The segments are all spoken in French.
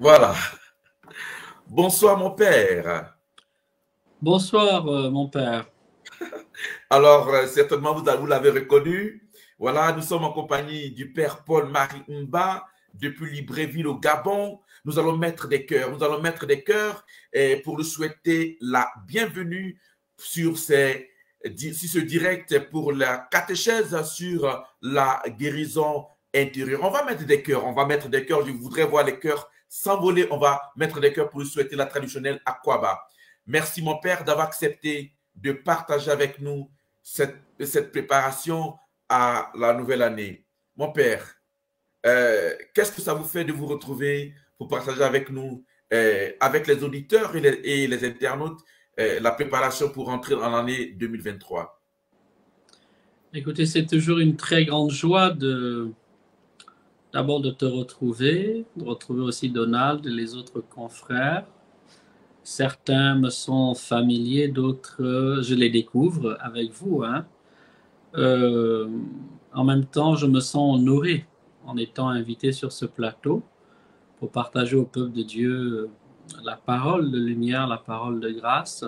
Voilà. Bonsoir, mon père. Bonsoir, mon père. Alors, certainement, vous l'avez reconnu. Voilà, nous sommes en compagnie du père Paul-Marie Mba depuis Libreville au Gabon. Nous allons mettre des cœurs. Nous allons mettre des cœurs pour lui souhaiter la bienvenue sur ce direct pour la catéchèse sur la guérison intérieure. On va mettre des cœurs. On va mettre des cœurs. Je voudrais voir les cœurs s'envoler. On va mettre des cœurs pour lui souhaiter la traditionnelle Akwaba. Merci, mon père, d'avoir accepté de partager avec nous cette préparation à la nouvelle année. Mon père, qu'est-ce que ça vous fait de vous retrouver pour partager avec nous, avec les auditeurs et les internautes, la préparation pour entrer en l'année 2023? Écoutez, c'est toujours une très grande joie d'abord de te retrouver, de retrouver aussi Donald et les autres confrères. Certains me sont familiers, d'autres, je les découvre avec vous, hein. En même temps, je me sens honoré en étant invité sur ce plateau pour partager au peuple de Dieu la parole de lumière, la parole de grâce,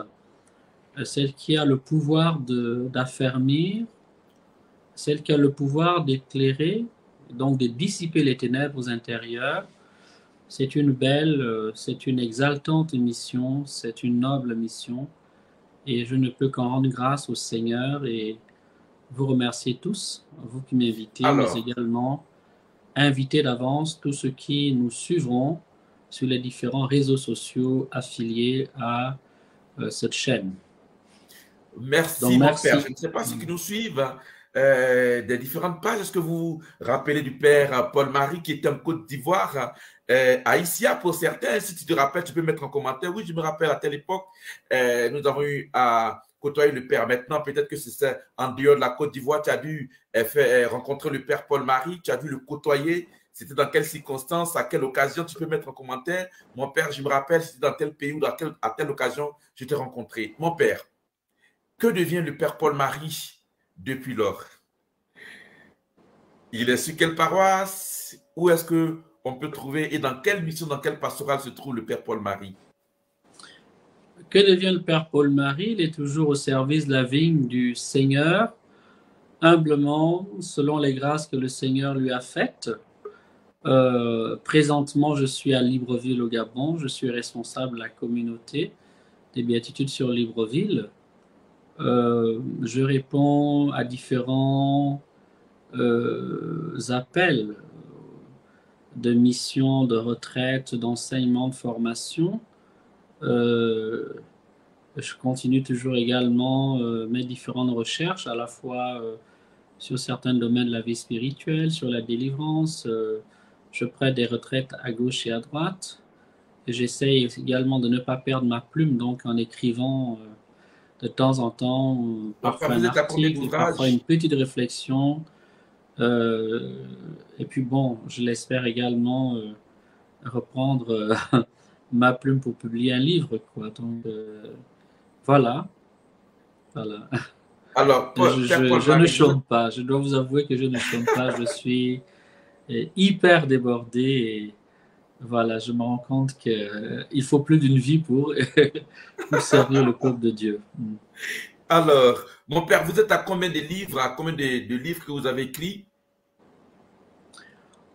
celle qui a le pouvoir d'affermir, celle qui a le pouvoir d'éclairer, donc de dissiper les ténèbres intérieures. C'est une belle, c'est une exaltante mission, c'est une noble mission, et je ne peux qu'en rendre grâce au Seigneur et vous remercier tous, vous qui m'invitez, mais Alors, également inviter d'avance tous ceux qui nous suivront sur les différents réseaux sociaux affiliés à cette chaîne. merci, Donc mon père. merci. Je ne sais pas ceux qui nous suivent des différentes pages. Est-ce que vous vous rappelez du père Paul-Marie qui était en Côte d'Ivoire, à Issia pour certains? Si tu te rappelles, tu peux mettre en commentaire. Oui, je me rappelle à telle époque, nous avons eu à côtoyer le père. Maintenant, peut-être que c'est en dehors de la Côte d'Ivoire, tu as dû rencontrer le père Paul-Marie, tu as dû le côtoyer. C'était dans quelles circonstances, à quelle occasion? Tu peux mettre en commentaire. Mon père, je me rappelle, c'était dans tel pays ou à telle occasion, je t'ai rencontré. Mon père, que devient le père Paul-Marie depuis lors? Il est sur quelle paroisse? Où est-ce qu'on peut trouver et dans quelle mission, dans quelle pastorale se trouve le père Paul-Marie? Que devient le Père Paul-Marie? Il est toujours au service de la vigne du Seigneur, humblement, selon les grâces que le Seigneur lui a faites. Présentement, je suis à Libreville au Gabon. Je suis responsable de la communauté des béatitudes sur Libreville. Je réponds à différents appels de missions, de retraite, d'enseignement, de formation. Je continue toujours également mes différentes recherches, à la fois sur certains domaines de la vie spirituelle, sur la délivrance. Je prête des retraites à gauche et à droite. J'essaye également de ne pas perdre ma plume, donc en écrivant de temps en temps, Enfin, parfois un vous êtes à combien article, parfois une d'ouvrages? petite réflexion. Et puis bon, je l'espère également reprendre ma plume pour publier un livre, quoi. Donc voilà, voilà. Alors, père Je ne Paul-Marie, vous êtes... chôme pas. Je dois vous avouer que je ne chôme pas. Je suis hyper débordé et voilà, je me rends compte qu'il faut plus d'une vie pour servir le peuple de Dieu. Alors, mon père, vous êtes à combien de livres, à combien de livres que vous avez écrits?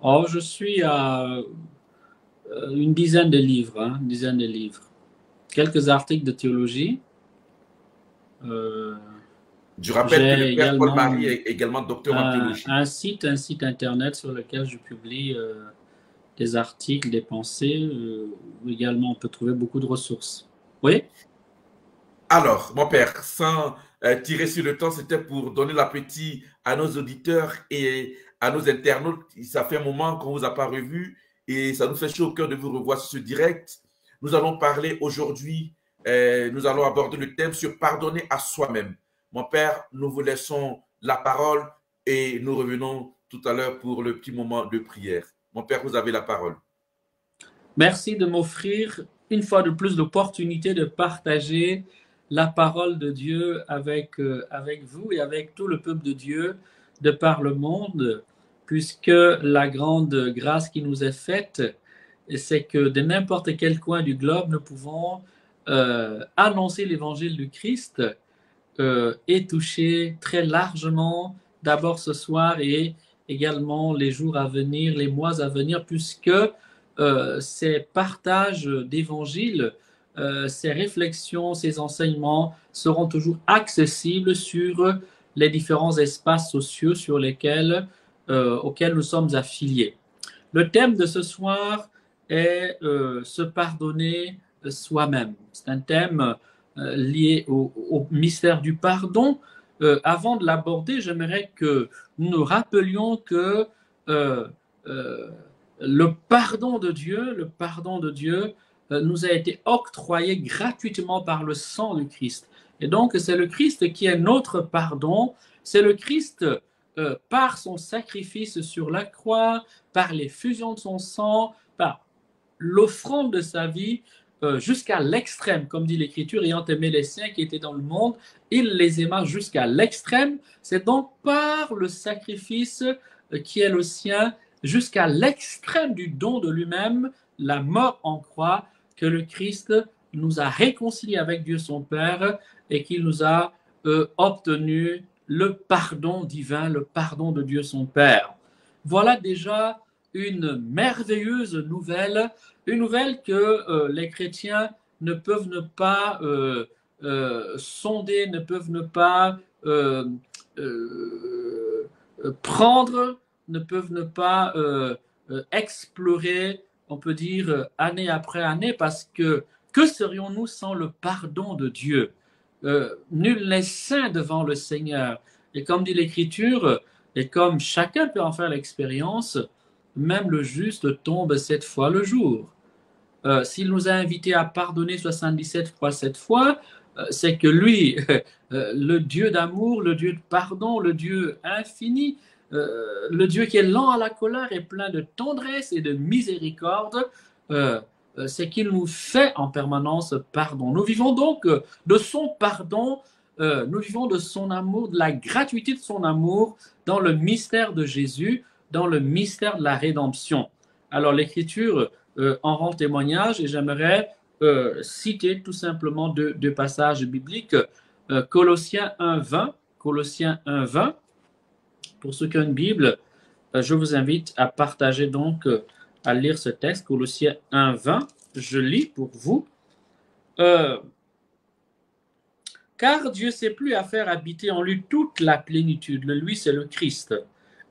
Oh, je suis à une dizaine de livres, hein, une dizaine de livres. Quelques articles de théologie. Euh, Je rappelle que j'ai le père également Paul-Marie est également docteur en théologie. un site internet sur lequel je publie des articles, des pensées, où également on peut trouver beaucoup de ressources. Oui? Alors, mon père, sans tirer sur le temps, c'était pour donner l'appétit à nos auditeurs et à nos internautes. Ça fait un moment qu'on ne vous a pas revu et ça nous fait chaud au cœur de vous revoir sur ce direct. Nous allons parler aujourd'hui, nous allons aborder le thème sur pardonner à soi-même. Mon père, nous vous laissons la parole et nous revenons tout à l'heure pour le petit moment de prière. Mon père, vous avez la parole. Merci de m'offrir une fois de plus l'opportunité de partager la parole de Dieu avec vous et avec tout le peuple de Dieu de par le monde, puisque la grande grâce qui nous est faite c'est que de n'importe quel coin du globe, nous pouvons annoncer l'évangile du Christ et toucher très largement, d'abord ce soir et également les jours à venir, les mois à venir, puisque ces partages d'évangile, ces réflexions, ces enseignements seront toujours accessibles sur les différents espaces sociaux auxquels nous sommes affiliés. Le thème de ce soir est se pardonner soi-même. C'est un thème lié au mystère du pardon. Avant de l'aborder, j'aimerais que nous nous rappelions que euh, euh, le pardon de Dieu nous a été octroyé gratuitement par le sang du Christ. Et donc, c'est le Christ qui est notre pardon. C'est le Christ, par son sacrifice sur la croix, par l'effusion de son sang, par l'offrande de sa vie, jusqu'à l'extrême, comme dit l'Écriture, ayant aimé les siens qui étaient dans le monde, il les aima jusqu'à l'extrême. C'est donc par le sacrifice qui est le sien, jusqu'à l'extrême du don de lui-même, la mort en croix, que le Christ nous a réconciliés avec Dieu son Père et qu'il nous a obtenu le pardon divin, le pardon de Dieu son Père. Voilà déjà une merveilleuse nouvelle, une nouvelle que les chrétiens ne peuvent ne pas sonder, ne peuvent ne pas prendre, ne peuvent ne pas explorer, on peut dire, année après année, parce que serions-nous sans le pardon de Dieu? Nul n'est saint devant le Seigneur. Et comme dit l'Écriture, et comme chacun peut en faire l'expérience, même le juste tombe 7 fois le jour. S'il nous a invités à pardonner 77 fois 7 fois, c'est que lui, le Dieu d'amour, le Dieu de pardon, le Dieu infini, le Dieu qui est lent à la colère et plein de tendresse et de miséricorde, c'est qu'il nous fait en permanence pardon. Nous vivons donc de son pardon, nous vivons de son amour, de la gratuité de son amour dans le mystère de Jésus, dans le mystère de la rédemption. Alors l'Écriture en rend témoignage et j'aimerais citer tout simplement deux passages bibliques. Colossiens 1:20, Colossiens 1:20. Pour ceux qui ont une Bible, je vous invite à partager donc, à lire ce texte, Colossiens 1:20. Je lis pour vous. Car Dieu s'est plu à faire habiter en lui toute la plénitude. Le lui, c'est le Christ.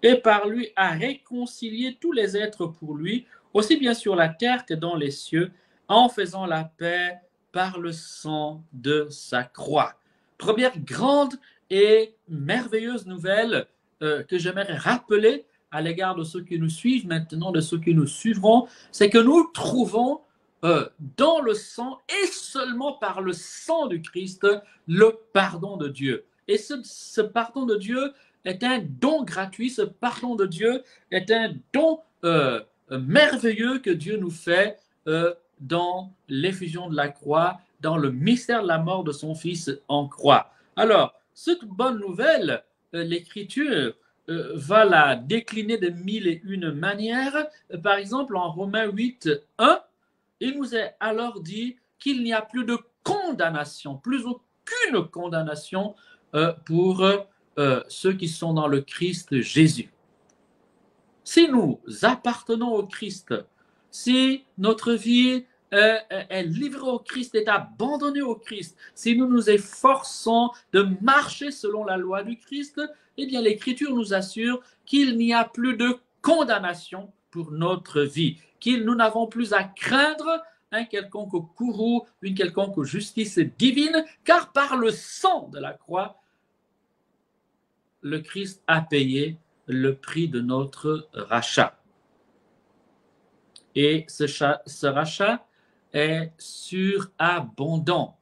Et par lui à réconcilier tous les êtres pour lui, aussi bien sur la terre que dans les cieux, en faisant la paix par le sang de sa croix. Première grande et merveilleuse nouvelle que j'aimerais rappeler à l'égard de ceux qui nous suivent maintenant, de ceux qui nous suivront, c'est que nous trouvons dans le sang et seulement par le sang du Christ le pardon de Dieu. Et ce pardon de Dieu est un don gratuit, ce pardon de Dieu est un don merveilleux que Dieu nous fait dans l'effusion de la croix, dans le mystère de la mort de son Fils en croix. Alors, cette bonne nouvelle, l'Écriture va la décliner de 1001 manières. Par exemple, en Romains 8:1, il nous est alors dit qu'il n'y a plus de condamnation, plus aucune condamnation pour ceux qui sont dans le Christ Jésus. Si nous appartenons au Christ, si notre vie est livrée au Christ, est abandonnée au Christ, si nous nous efforçons de marcher selon la loi du Christ, eh bien l'Écriture nous assure qu'il n'y a plus de condamnation pour notre vie, nous n'avons plus à craindre un quelconque courroux, une quelconque justice divine, car par le sang de la croix, le Christ a payé le prix de notre rachat. Et ce rachat est surabondant.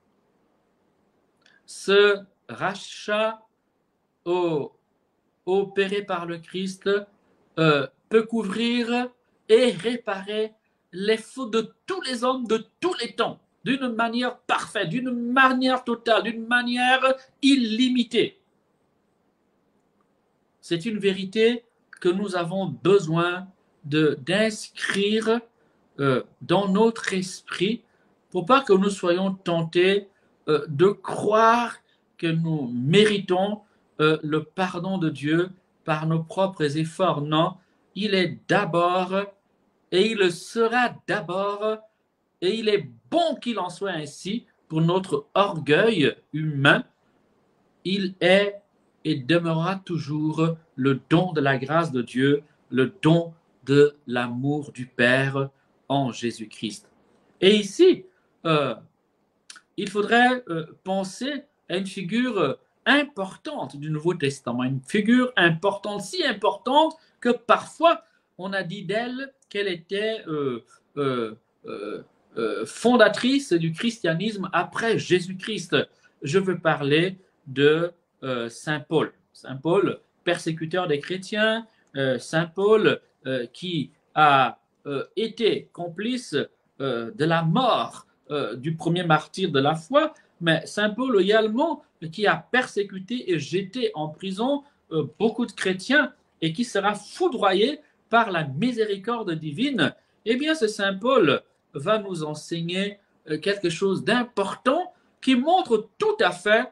Ce rachat opéré par le Christ peut couvrir et réparer les fautes de tous les hommes de tous les temps, d'une manière parfaite, d'une manière totale, d'une manière illimitée. C'est une vérité que nous avons besoin d'inscrire dans notre esprit pour pas que nous soyons tentés de croire que nous méritons le pardon de Dieu par nos propres efforts. Non, il est d'abord et il le sera d'abord et il est bon qu'il en soit ainsi pour notre orgueil humain. Il est et demeurera toujours le don de la grâce de Dieu, le don de l'amour du Père en Jésus-Christ. Et ici, il faudrait penser à une figure importante du Nouveau Testament, une figure importante, si importante que parfois on a dit d'elle qu'elle était fondatrice du christianisme après Jésus-Christ. Je veux parler de Saint Paul. Saint Paul, persécuteur des chrétiens, Saint Paul qui a été complice de la mort du premier martyr de la foi, mais Saint Paul également qui a persécuté et jeté en prison beaucoup de chrétiens et qui sera foudroyé par la miséricorde divine. Eh bien, ce Saint Paul va nous enseigner quelque chose d'important qui montre tout à fait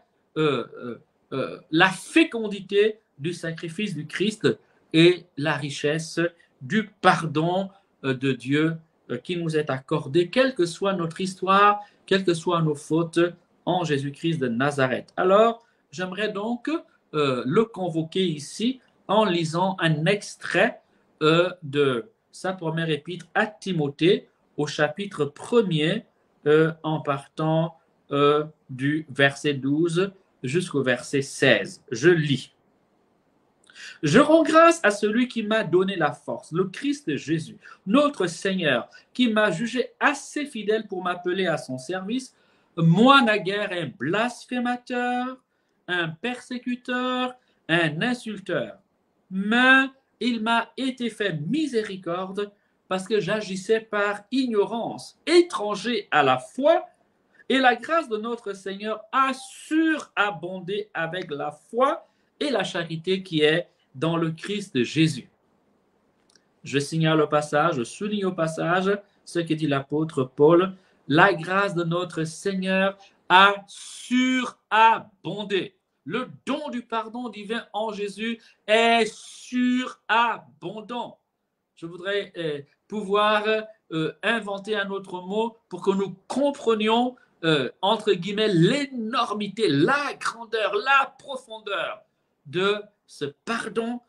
la fécondité du sacrifice du Christ et la richesse du pardon de Dieu qui nous est accordé, quelle que soit notre histoire, quelles que soient nos fautes, en Jésus-Christ de Nazareth. Alors, j'aimerais donc le convoquer ici en lisant un extrait de sa première épître à Timothée au chapitre 1er en partant du verset 12 jusqu'au verset 16. Je lis. Je rends grâce à celui qui m'a donné la force, le Christ Jésus, notre Seigneur, qui m'a jugé assez fidèle pour m'appeler à son service. Moi, naguère, un blasphémateur, un persécuteur, un insulteur. Mais il m'a été fait miséricorde parce que j'agissais par ignorance, étranger à la foi, et la grâce de notre Seigneur a surabondé avec la foi et la charité qui est dans le Christ Jésus. Je signale au passage, je souligne au passage ce que dit l'apôtre Paul. La grâce de notre Seigneur a surabondé. Le don du pardon divin en Jésus est surabondant. Je voudrais pouvoir inventer un autre mot pour que nous comprenions, entre guillemets, l'énormité, la grandeur, la profondeur de ce pardon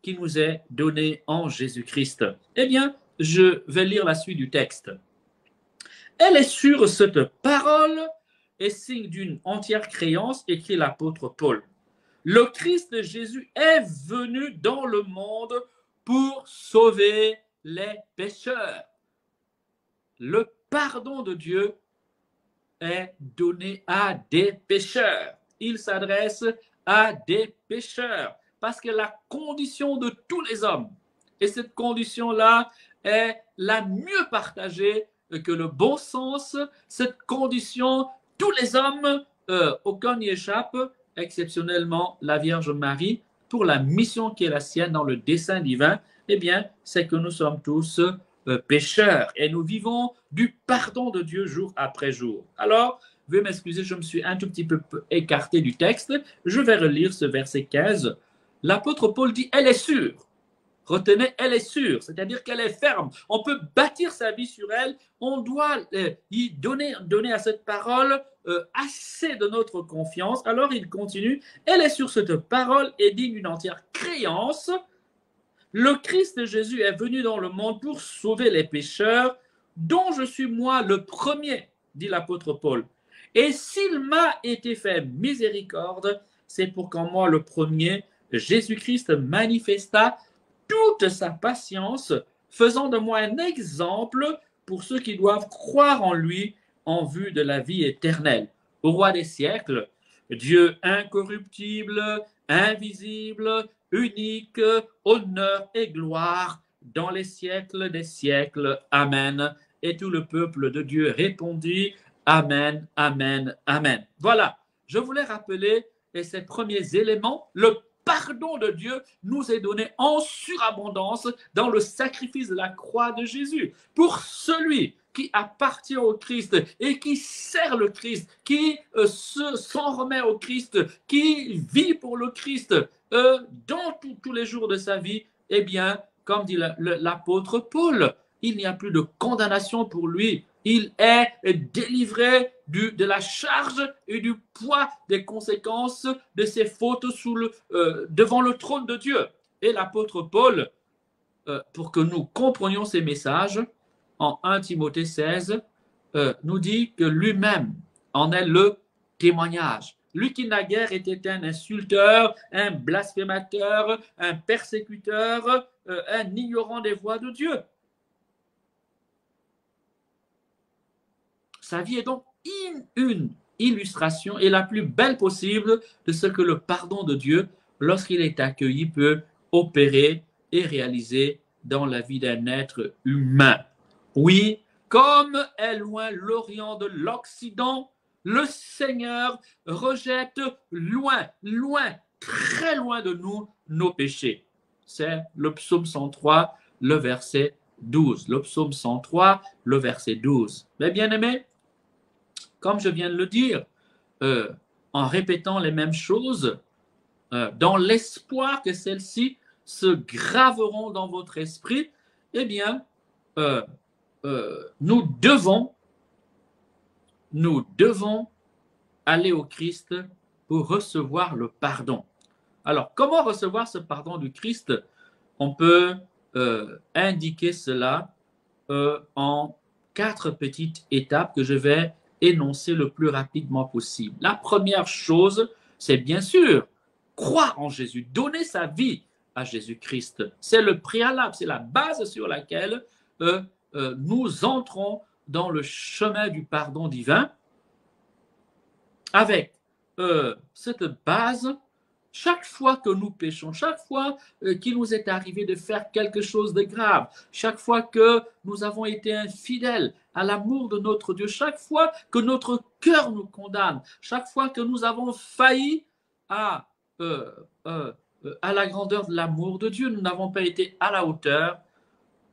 qui nous est donné en Jésus-Christ. Eh bien, je vais lire la suite du texte. Elle est sur cette parole et signe d'une entière créance, écrit l'apôtre Paul. Le Christ Jésus est venu dans le monde pour sauver les pécheurs. Le pardon de Dieu est donné à des pécheurs. Il s'adresse à des pécheurs parce que la condition de tous les hommes, et cette condition-là est la mieux partagée que le bon sens, cette condition, tous les hommes, aucun n'y échappe, exceptionnellement la Vierge Marie, pour la mission qui est la sienne dans le dessein divin, eh bien, c'est que nous sommes tous pécheurs et nous vivons du pardon de Dieu jour après jour. Alors, veuillez m'excuser, je me suis un tout petit peu écarté du texte. Je vais relire ce verset 15. L'apôtre Paul dit, elle est sûre. Retenez, elle est sûre, c'est-à-dire qu'elle est ferme. On peut bâtir sa vie sur elle. On doit y donner à cette parole assez de notre confiance. Alors il continue, elle est sur cette parole et digne d'une entière créance. Le Christ Jésus est venu dans le monde pour sauver les pécheurs, dont je suis moi le premier, dit l'apôtre Paul. Et s'il m'a été fait miséricorde, c'est pour qu'en moi le premier, Jésus-Christ manifesta toute sa patience, faisant de moi un exemple pour ceux qui doivent croire en lui en vue de la vie éternelle. Au roi des siècles, Dieu incorruptible, invisible, unique, honneur et gloire dans les siècles des siècles. Amen. Et tout le peuple de Dieu répondit, Amen, Amen, Amen. Voilà, je voulais rappeler ces premiers éléments, le pardon de Dieu nous est donné en surabondance dans le sacrifice de la croix de Jésus. Pour celui qui appartient au Christ et qui sert le Christ, qui s'en remet au Christ, qui vit pour le Christ dans tous les jours de sa vie, eh bien, comme dit l'apôtre Paul, il n'y a plus de condamnation pour lui. Il est délivré de la charge et du poids des conséquences de ses fautes devant le trône de Dieu. Et l'apôtre Paul, pour que nous comprenions ces messages, en 1 Timothée 16, nous dit que lui-même en est le témoignage. Lui qui naguère était un insulteur, un blasphémateur, un persécuteur, un ignorant des voies de Dieu. Sa vie est donc une illustration et la plus belle possible de ce que le pardon de Dieu, lorsqu'il est accueilli, peut opérer et réaliser dans la vie d'un être humain. Oui, comme est loin l'Orient de l'Occident, le Seigneur rejette loin, très loin de nous nos péchés. C'est le psaume 103, le verset 12. Le psaume 103, le verset 12. Mais bien aimés, comme je viens de le dire, en répétant les mêmes choses, dans l'espoir que celles-ci se graveront dans votre esprit, eh bien, nous devons aller au Christ pour recevoir le pardon. Alors, comment recevoir ce pardon du Christ? On peut indiquer cela en 4 petites étapes que je vais énoncer le plus rapidement possible. La première chose, c'est bien sûr croire en Jésus, donner sa vie à Jésus-Christ. C'est le préalable, c'est la base sur laquelle nous entrons dans le chemin du pardon divin. Avec cette base, chaque fois que nous péchons, chaque fois qu'il nous est arrivé de faire quelque chose de grave, chaque fois que nous avons été infidèles à l'amour de notre Dieu, chaque fois que notre cœur nous condamne, chaque fois que nous avons failli à la grandeur de l'amour de Dieu, nous n'avons pas été à la hauteur,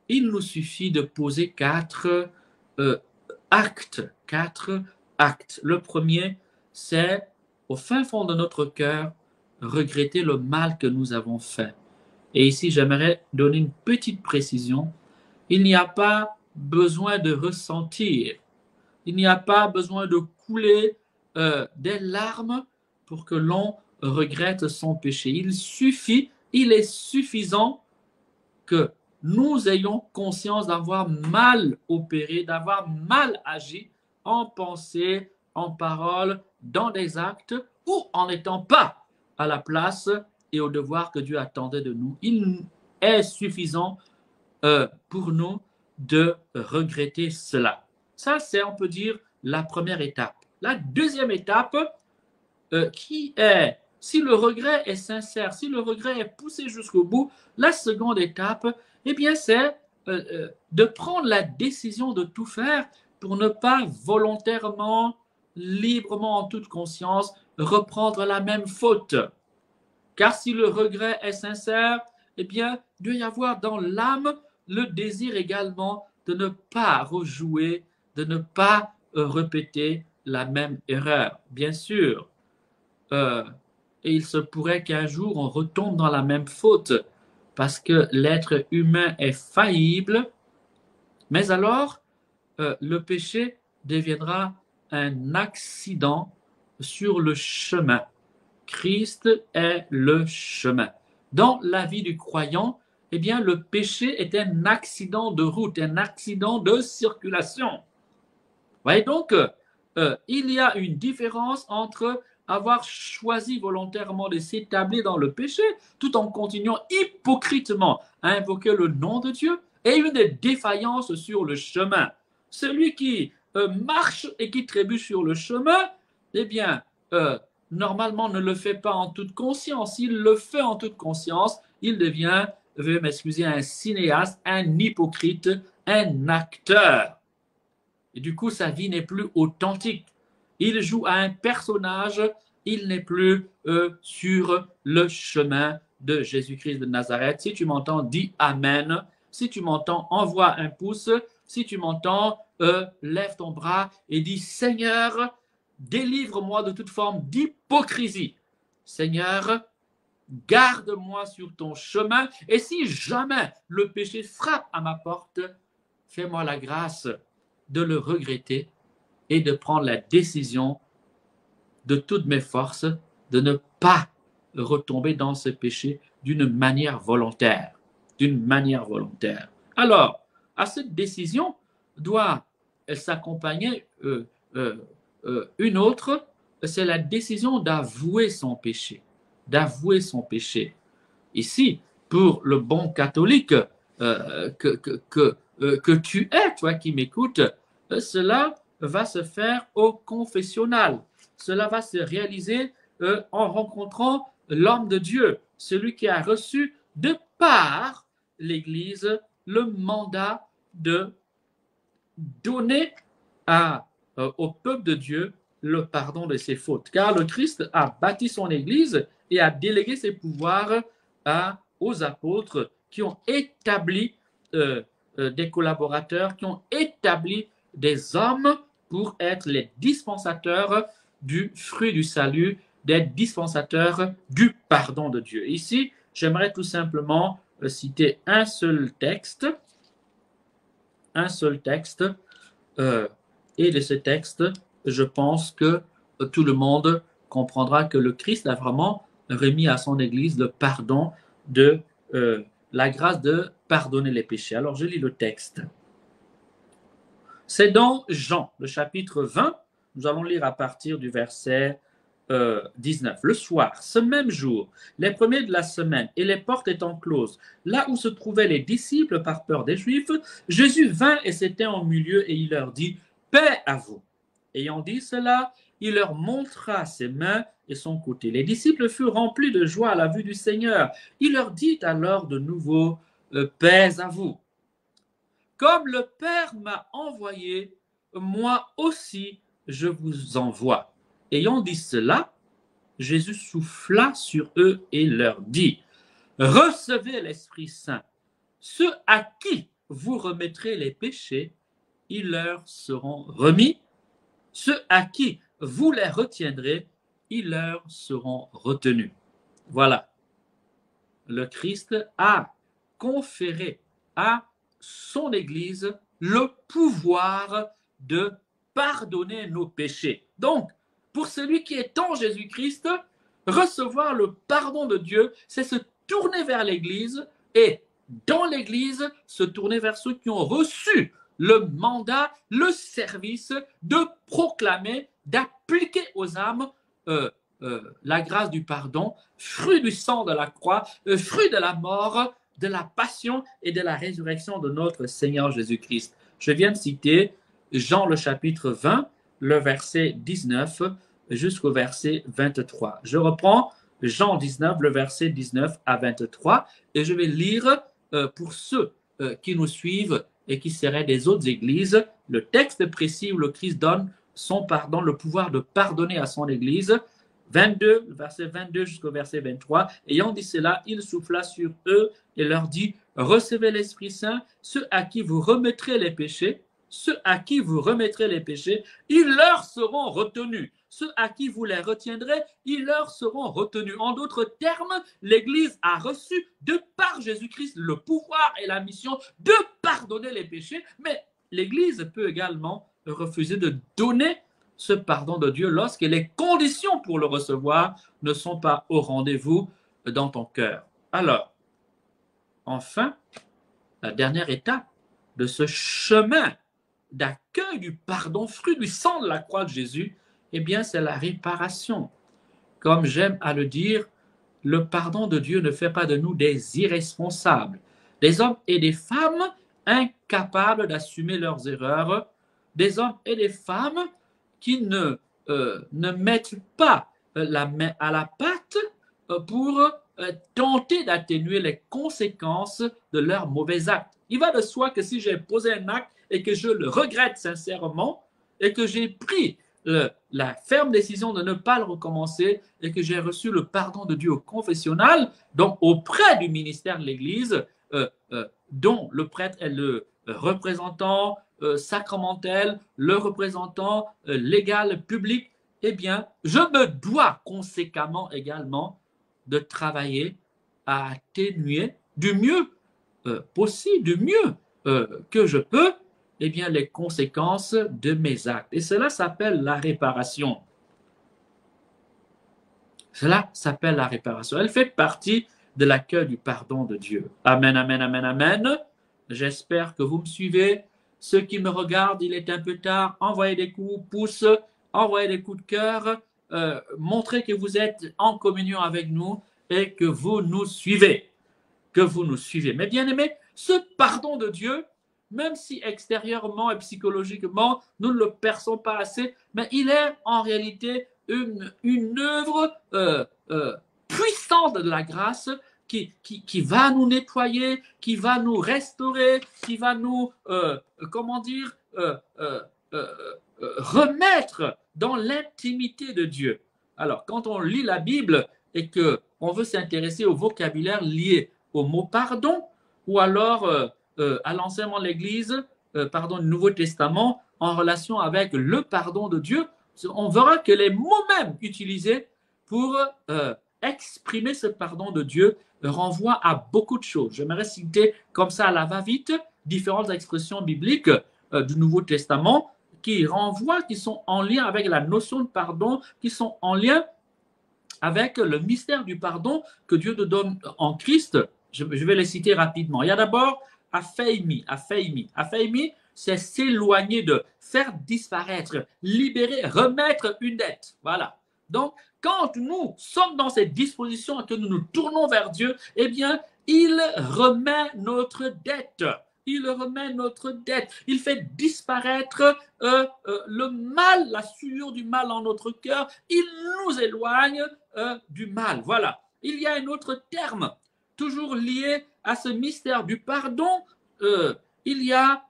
il nous suffit de poser 4 actes. Le premier, c'est au fin fond de notre cœur, regretter le mal que nous avons fait. Et ici, j'aimerais donner une petite précision. Il n'y a pas besoin de ressentir, il n'y a pas besoin de couler des larmes pour que l'on regrette son péché. Il est suffisant que nous ayons conscience d'avoir mal opéré, d'avoir mal agi en pensée, en parole, dans des actes ou en n'étant pas à la place et au devoir que Dieu attendait de nous. Il est suffisant pour nous de regretter cela. Ça, c'est, on peut dire, la première étape. La deuxième étape, qui est, si le regret est sincère, si le regret est poussé jusqu'au bout, la seconde étape, eh bien, c'est de prendre la décision de tout faire pour ne pas volontairement, librement, en toute conscience, reprendre la même faute. Car si le regret est sincère, eh bien, il doit y avoir dans l'âme le désir également de ne pas rejouer, de ne pas répéter la même erreur. Bien sûr, et il se pourrait qu'un jour on retombe dans la même faute parce que l'être humain est faillible, mais alors le péché deviendra un accident sur le chemin. Christ est le chemin. Dans la vie du croyant, eh bien, le péché est un accident de route, un accident de circulation. Vous voyez donc, il y a une différence entre avoir choisi volontairement de s'établir dans le péché tout en continuant hypocritement à invoquer le nom de Dieu et une défaillance sur le chemin. Celui qui marche et qui trébuche sur le chemin, eh bien, normalement ne le fait pas en toute conscience. S'il le fait en toute conscience, il devient, veuillez m'excuser, un cinéaste, un hypocrite, un acteur. Et du coup, sa vie n'est plus authentique. Il joue à un personnage, il n'est plus sur le chemin de Jésus-Christ de Nazareth. Si tu m'entends, dis Amen. Si tu m'entends, envoie un pouce. Si tu m'entends, lève ton bras et dis Seigneur, délivre-moi de toute forme d'hypocrisie. Seigneur, garde-moi sur ton chemin. Et si jamais le péché frappe à ma porte, fais-moi la grâce de le regretter et de prendre la décision de toutes mes forces de ne pas retomber dans ce péché d'une manière volontaire. Alors, à cette décision doit s'accompagner une autre, c'est la décision d'avouer son péché. Ici, pour le bon catholique que tu es, toi qui m'écoutes, cela va se faire au confessionnal. Cela va se réaliser en rencontrant l'homme de Dieu, celui qui a reçu de par l'Église le mandat de donner au peuple de Dieu le pardon de ses fautes. Car le Christ a bâti son Église et a délégué ses pouvoirs aux apôtres qui ont établi des collaborateurs, qui ont établi des hommes pour être les dispensateurs du fruit du salut, des dispensateurs du pardon de Dieu. Ici, j'aimerais tout simplement citer un seul texte, et de ce texte, je pense que tout le monde comprendra que le Christ a vraiment remis à son Église le pardon de la grâce de pardonner les péchés. Alors, je lis le texte. C'est dans Jean, le chapitre 20. Nous allons lire à partir du verset 19. Le soir, ce même jour, les premiers de la semaine et les portes étant closes, là où se trouvaient les disciples par peur des Juifs, Jésus vint et s'était en milieu et il leur dit « Paix à vous ». Ayant dit cela, il leur montra ses mains et son côté. Les disciples furent remplis de joie à la vue du Seigneur. Il leur dit alors de nouveau « Paix à vous ». Comme le Père m'a envoyé, moi aussi je vous envoie. Ayant dit cela, Jésus souffla sur eux et leur dit, recevez l'Esprit Saint. Ceux à qui vous remettrez les péchés, ils leur seront remis. Ceux à qui vous les retiendrez, ils leur seront retenus. Voilà. Le Christ a conféré à son Église le pouvoir de pardonner nos péchés. Donc, pour celui qui est en Jésus-Christ, recevoir le pardon de Dieu, c'est se tourner vers l'Église et dans l'Église, se tourner vers ceux qui ont reçu le mandat, le service de proclamer, d'appliquer aux âmes la grâce du pardon, fruit du sang de la croix, fruit de la mort, de la passion et de la résurrection de notre Seigneur Jésus-Christ. Je viens de citer Jean le chapitre 20, le verset 19 jusqu'au verset 23. Je reprends Jean 19, le verset 19 à 23 et je vais lire pour ceux qui nous suivent et qui seraient des autres églises, le texte précis où le Christ donne son pardon, le pouvoir de pardonner à son Église. 22, verset 22 jusqu'au verset 23. Ayant dit cela, il souffla sur eux et leur dit, recevez l'Esprit Saint, ceux à qui vous remettrez les péchés, ils leur seront retenus. Ceux à qui vous les retiendrez, ils leur seront retenus. En d'autres termes, l'Église a reçu de par Jésus-Christ le pouvoir et la mission de pardonner les péchés, mais l'Église peut également refuser de donner ce pardon de Dieu lorsque les conditions pour le recevoir ne sont pas au rendez-vous dans ton cœur. Alors, enfin, la dernière étape de ce chemin d'accueil du pardon, fruit du sang de la croix de Jésus, eh bien, c'est la réparation. Comme j'aime à le dire, le pardon de Dieu ne fait pas de nous des irresponsables, des hommes et des femmes incapables d'assumer leurs erreurs, des hommes et des femmes qui ne mettent pas la main à la pâte pour tenter d'atténuer les conséquences de leurs mauvais actes. Il va de soi que si j'ai posé un acte et que je le regrette sincèrement et que j'ai pris la ferme décision de ne pas le recommencer et que j'ai reçu le pardon de Dieu au confessionnal, donc auprès du ministère de l'Église, dont le prêtre est le représentant sacramentel, le représentant légal public, eh bien, je me dois conséquemment également de travailler à atténuer du mieux possible, du mieux que je peux, eh bien, les conséquences de mes actes. Et cela s'appelle la réparation. Cela s'appelle la réparation. Elle fait partie de l'accueil du pardon de Dieu. Amen, amen, amen, amen. J'espère que vous me suivez. Ceux qui me regardent, il est un peu tard. Envoyez des coups de pouce, envoyez des coups de cœur. Montrez que vous êtes en communion avec nous et que vous nous suivez. Que vous nous suivez. Mais bien aimés, ce pardon de Dieu, même si extérieurement et psychologiquement, nous ne le perçons pas assez, mais il est en réalité une œuvre puissante de la grâce qui va nous nettoyer, qui va nous restaurer, qui va nous, remettre dans l'intimité de Dieu. Alors, quand on lit la Bible et qu'on veut s'intéresser au vocabulaire lié au mot pardon, ou alors à l'enseignement de l'Église, du Nouveau Testament, en relation avec le pardon de Dieu, on verra que les mots mêmes utilisés pour exprimer ce pardon de Dieu renvoient à beaucoup de choses. J'aimerais citer comme ça à la va-vite différentes expressions bibliques du Nouveau Testament qui renvoient, qui sont en lien avec la notion de pardon, qui sont en lien avec le mystère du pardon que Dieu nous donne en Christ. Je vais les citer rapidement. Il y a d'abord apheimi. Apheimi, c'est s'éloigner de, faire disparaître, libérer, remettre une dette. Voilà. Donc, quand nous sommes dans cette disposition et que nous nous tournons vers Dieu, eh bien, il remet notre dette. Il remet notre dette. Il fait disparaître le mal, la souillure du mal en notre cœur. Il nous éloigne du mal. Voilà. Il y a un autre terme, toujours lié à ce mystère du pardon. Il y a,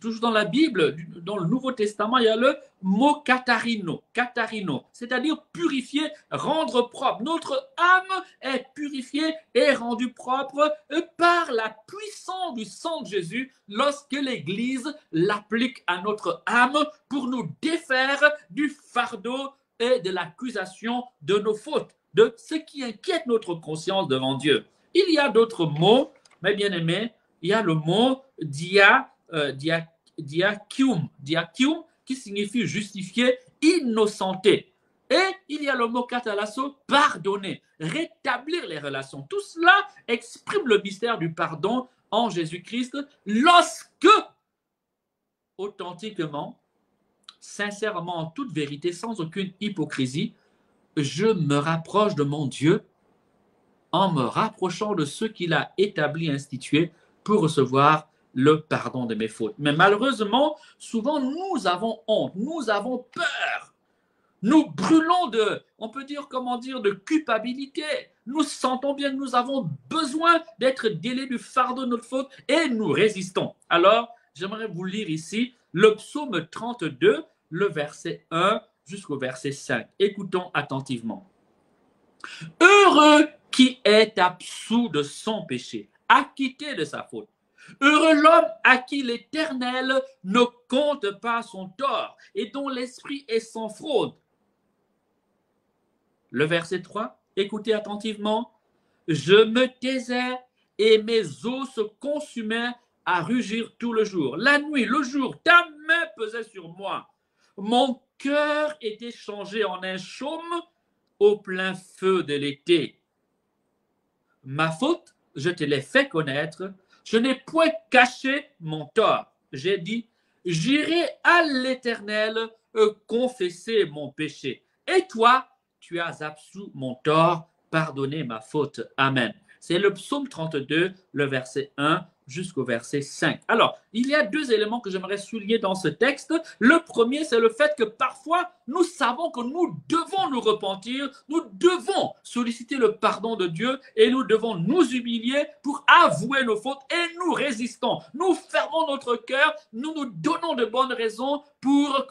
toujours dans la Bible, dans le Nouveau Testament, il y a le mot katharino, c'est-à-dire purifier, rendre propre. Notre âme est purifiée et rendue propre par la puissance du sang de Jésus lorsque l'Église l'applique à notre âme pour nous défaire du fardeau et de l'accusation de nos fautes, de ce qui inquiète notre conscience devant Dieu. Il y a d'autres mots, mes bien-aimés. Il y a le mot diakium, qui signifie justifier, innocenter. Et il y a le mot katalasso, pardonner, rétablir les relations. Tout cela exprime le mystère du pardon en Jésus-Christ lorsque, authentiquement, sincèrement, en toute vérité, sans aucune hypocrisie, je me rapproche de mon Dieu en me rapprochant de ce qu'il a établi, institué, pour recevoir le pardon de mes fautes. Mais malheureusement, souvent, nous avons honte, nous avons peur. Nous brûlons de culpabilité. Nous sentons bien que nous avons besoin d'être délais du fardeau de notre faute et nous résistons. Alors, j'aimerais vous lire ici le psaume 32, le verset 1 jusqu'au verset 5. Écoutons attentivement. Heureux qui est absous de son péché, acquitté de sa faute. Heureux l'homme à qui l'Éternel ne compte pas son tort et dont l'esprit est sans fraude. Le verset 3, écoutez attentivement. Je me taisais et mes os se consumaient à rugir tout le jour. La nuit, le jour, ta main pesait sur moi. Mon cœur était changé en un chaume au plein feu de l'été. Ma faute, je te l'ai fait connaître. Je n'ai point caché mon tort. J'ai dit, j'irai à l'Éternel confesser mon péché. Et toi, tu as absous mon tort, pardonné ma faute. Amen. C'est le psaume 32, le verset 1 jusqu'au verset 5. Alors, il y a deux éléments que j'aimerais souligner dans ce texte. Le premier, c'est le fait que parfois, nous savons que nous devons nous repentir, nous devons solliciter le pardon de Dieu et nous devons nous humilier pour avouer nos fautes et nous résistons. Nous fermons notre cœur, nous nous donnons de bonnes raisons pour,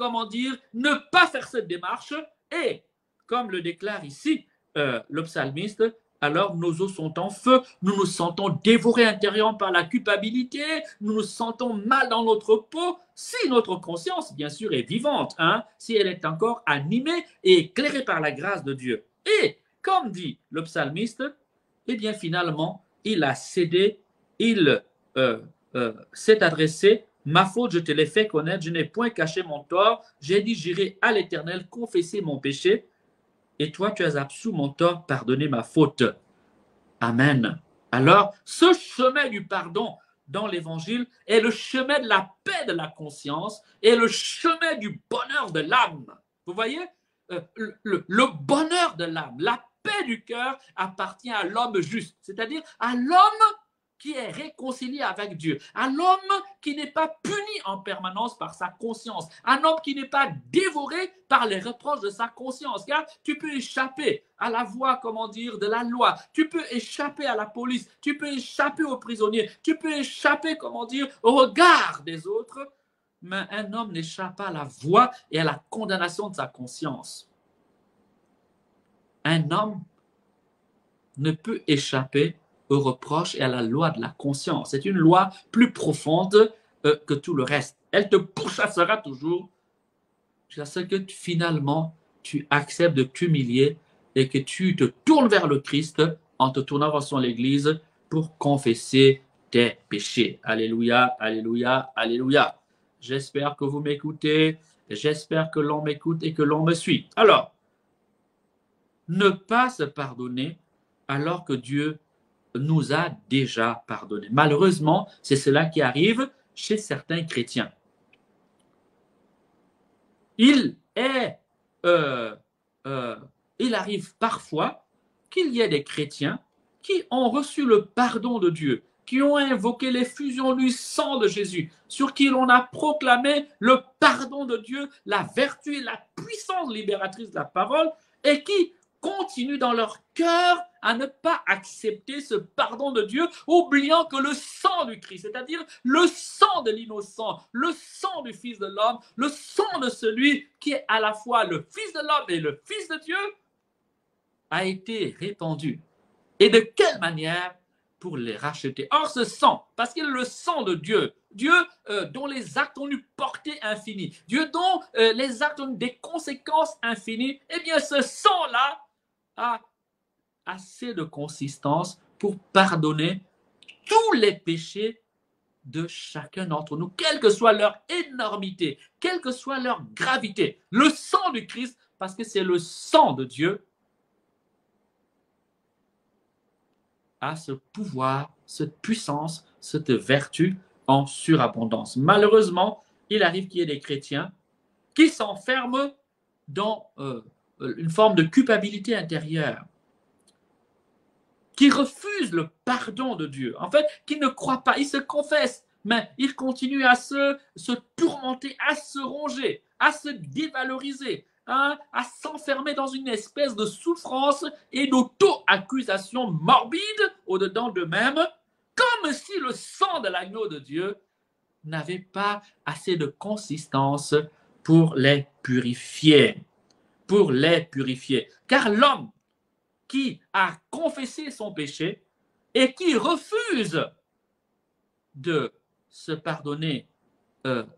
ne pas faire cette démarche. Et, comme le déclare ici le psalmiste, alors nos os sont en feu, nous nous sentons dévorés intérieurement par la culpabilité, nous nous sentons mal dans notre peau, si notre conscience, bien sûr, est vivante, si elle est encore animée et éclairée par la grâce de Dieu. Et, comme dit le psalmiste, eh bien finalement, il a cédé, il s'est adressé, ma faute, je te l'ai fait connaître, je n'ai point caché mon tort, j'ai dit, j'irai à l'Éternel confesser mon péché, et toi, tu as absous mon tort, pardonné ma faute. Amen. Alors, ce chemin du pardon dans l'Évangile est le chemin de la paix de la conscience et le chemin du bonheur de l'âme. Vous voyez, le bonheur de l'âme, la paix du cœur appartient à l'homme juste, c'est-à-dire à l'homme qui est réconcilié avec Dieu, à l'homme qui n'est pas puni en permanence par sa conscience, un homme qui n'est pas dévoré par les reproches de sa conscience, car tu peux échapper à la voie, de la loi, tu peux échapper à la police, tu peux échapper aux prisonniers, tu peux échapper, au regard des autres, mais un homme n'échappe pas à la voie et à la condamnation de sa conscience. Un homme ne peut échapper aux reproches et à la loi de la conscience. C'est une loi plus profonde que tout le reste. Elle te pourchassera toujours jusqu'à ce que finalement tu acceptes de t'humilier et que tu te tournes vers le Christ en te tournant vers l'Église pour confesser tes péchés. Alléluia, alléluia, alléluia. J'espère que vous m'écoutez, j'espère que l'on m'écoute et que l'on me suit. Alors, ne pas se pardonner alors que Dieu nous a déjà pardonné. Malheureusement, c'est cela qui arrive chez certains chrétiens. Il arrive parfois qu'il y ait des chrétiens qui ont reçu le pardon de Dieu, qui ont invoqué l'effusion du sang de Jésus, sur qui l'on a proclamé le pardon de Dieu, la vertu et la puissance libératrice de la parole, et qui continuent dans leur cœur à ne pas accepter ce pardon de Dieu, oubliant que le sang du Christ, c'est-à-dire le sang de l'innocent, le sang du Fils de l'homme, le sang de celui qui est à la fois le Fils de l'homme et le Fils de Dieu, a été répandu. Et de quelle manière? Pour les racheter. Or, ce sang, parce qu'il est le sang de Dieu, Dieu dont les actes ont une portée infinie, Dieu dont les actes ont des conséquences infinies, eh bien, ce sang-là a assez de consistance pour pardonner tous les péchés de chacun d'entre nous, quelle que soit leur énormité, quelle que soit leur gravité. Le sang du Christ, parce que c'est le sang de Dieu, a ce pouvoir, cette puissance, cette vertu en surabondance. Malheureusement, il arrive qu'il y ait des chrétiens qui s'enferment dans une forme de culpabilité intérieure, qui refusent le pardon de Dieu, en fait, qui ne croient pas, ils se confessent, mais ils continuent à se tourmenter, à se ronger, à se dévaloriser, à s'enfermer dans une espèce de souffrance et d'auto-accusation morbide au-dedans d'eux-mêmes, comme si le sang de l'agneau de Dieu n'avait pas assez de consistance pour les purifier. Pour les purifier. Car l'homme qui a confessé son péché et qui refuse de se pardonner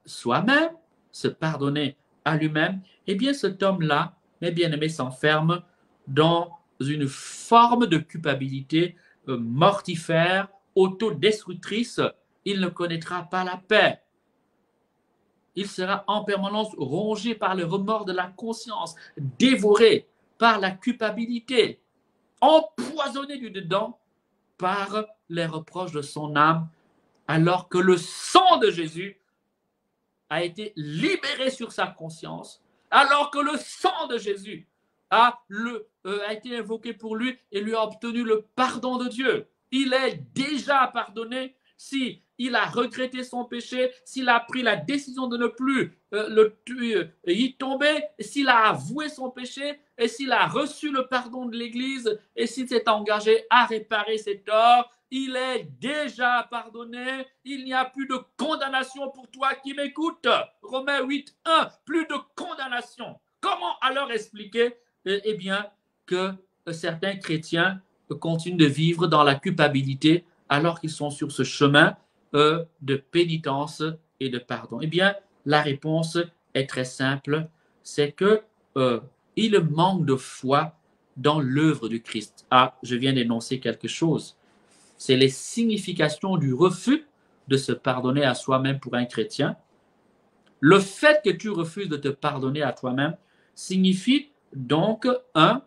soi-même, se pardonner à lui-même, eh bien cet homme-là, mes bien-aimés, s'enferme dans une forme de culpabilité mortifère, autodestructrice. Il ne connaîtra pas la paix. Il sera en permanence rongé par le remords de la conscience, dévoré par la culpabilité, empoisonné du dedans par les reproches de son âme, alors que le sang de Jésus a été libéré sur sa conscience, alors que le sang de Jésus a été invoqué pour lui et lui a obtenu le pardon de Dieu. Il est déjà pardonné si il a regretté son péché, s'il a pris la décision de ne plus y tomber, s'il a avoué son péché et s'il a reçu le pardon de l'Église et s'il s'est engagé à réparer ses torts, il est déjà pardonné. Il n'y a plus de condamnation pour toi qui m'écoutes. Romains 8, 1, plus de condamnation. Comment alors expliquer eh bien, que certains chrétiens continuent de vivre dans la culpabilité alors qu'ils sont sur ce chemin de pénitence et de pardon? Eh bien, la réponse est très simple, c'est que il manque de foi dans l'œuvre du Christ. Ah, je viens d'énoncer quelque chose. C'est les significations du refus de se pardonner à soi-même pour un chrétien. Le fait que tu refuses de te pardonner à toi-même signifie donc un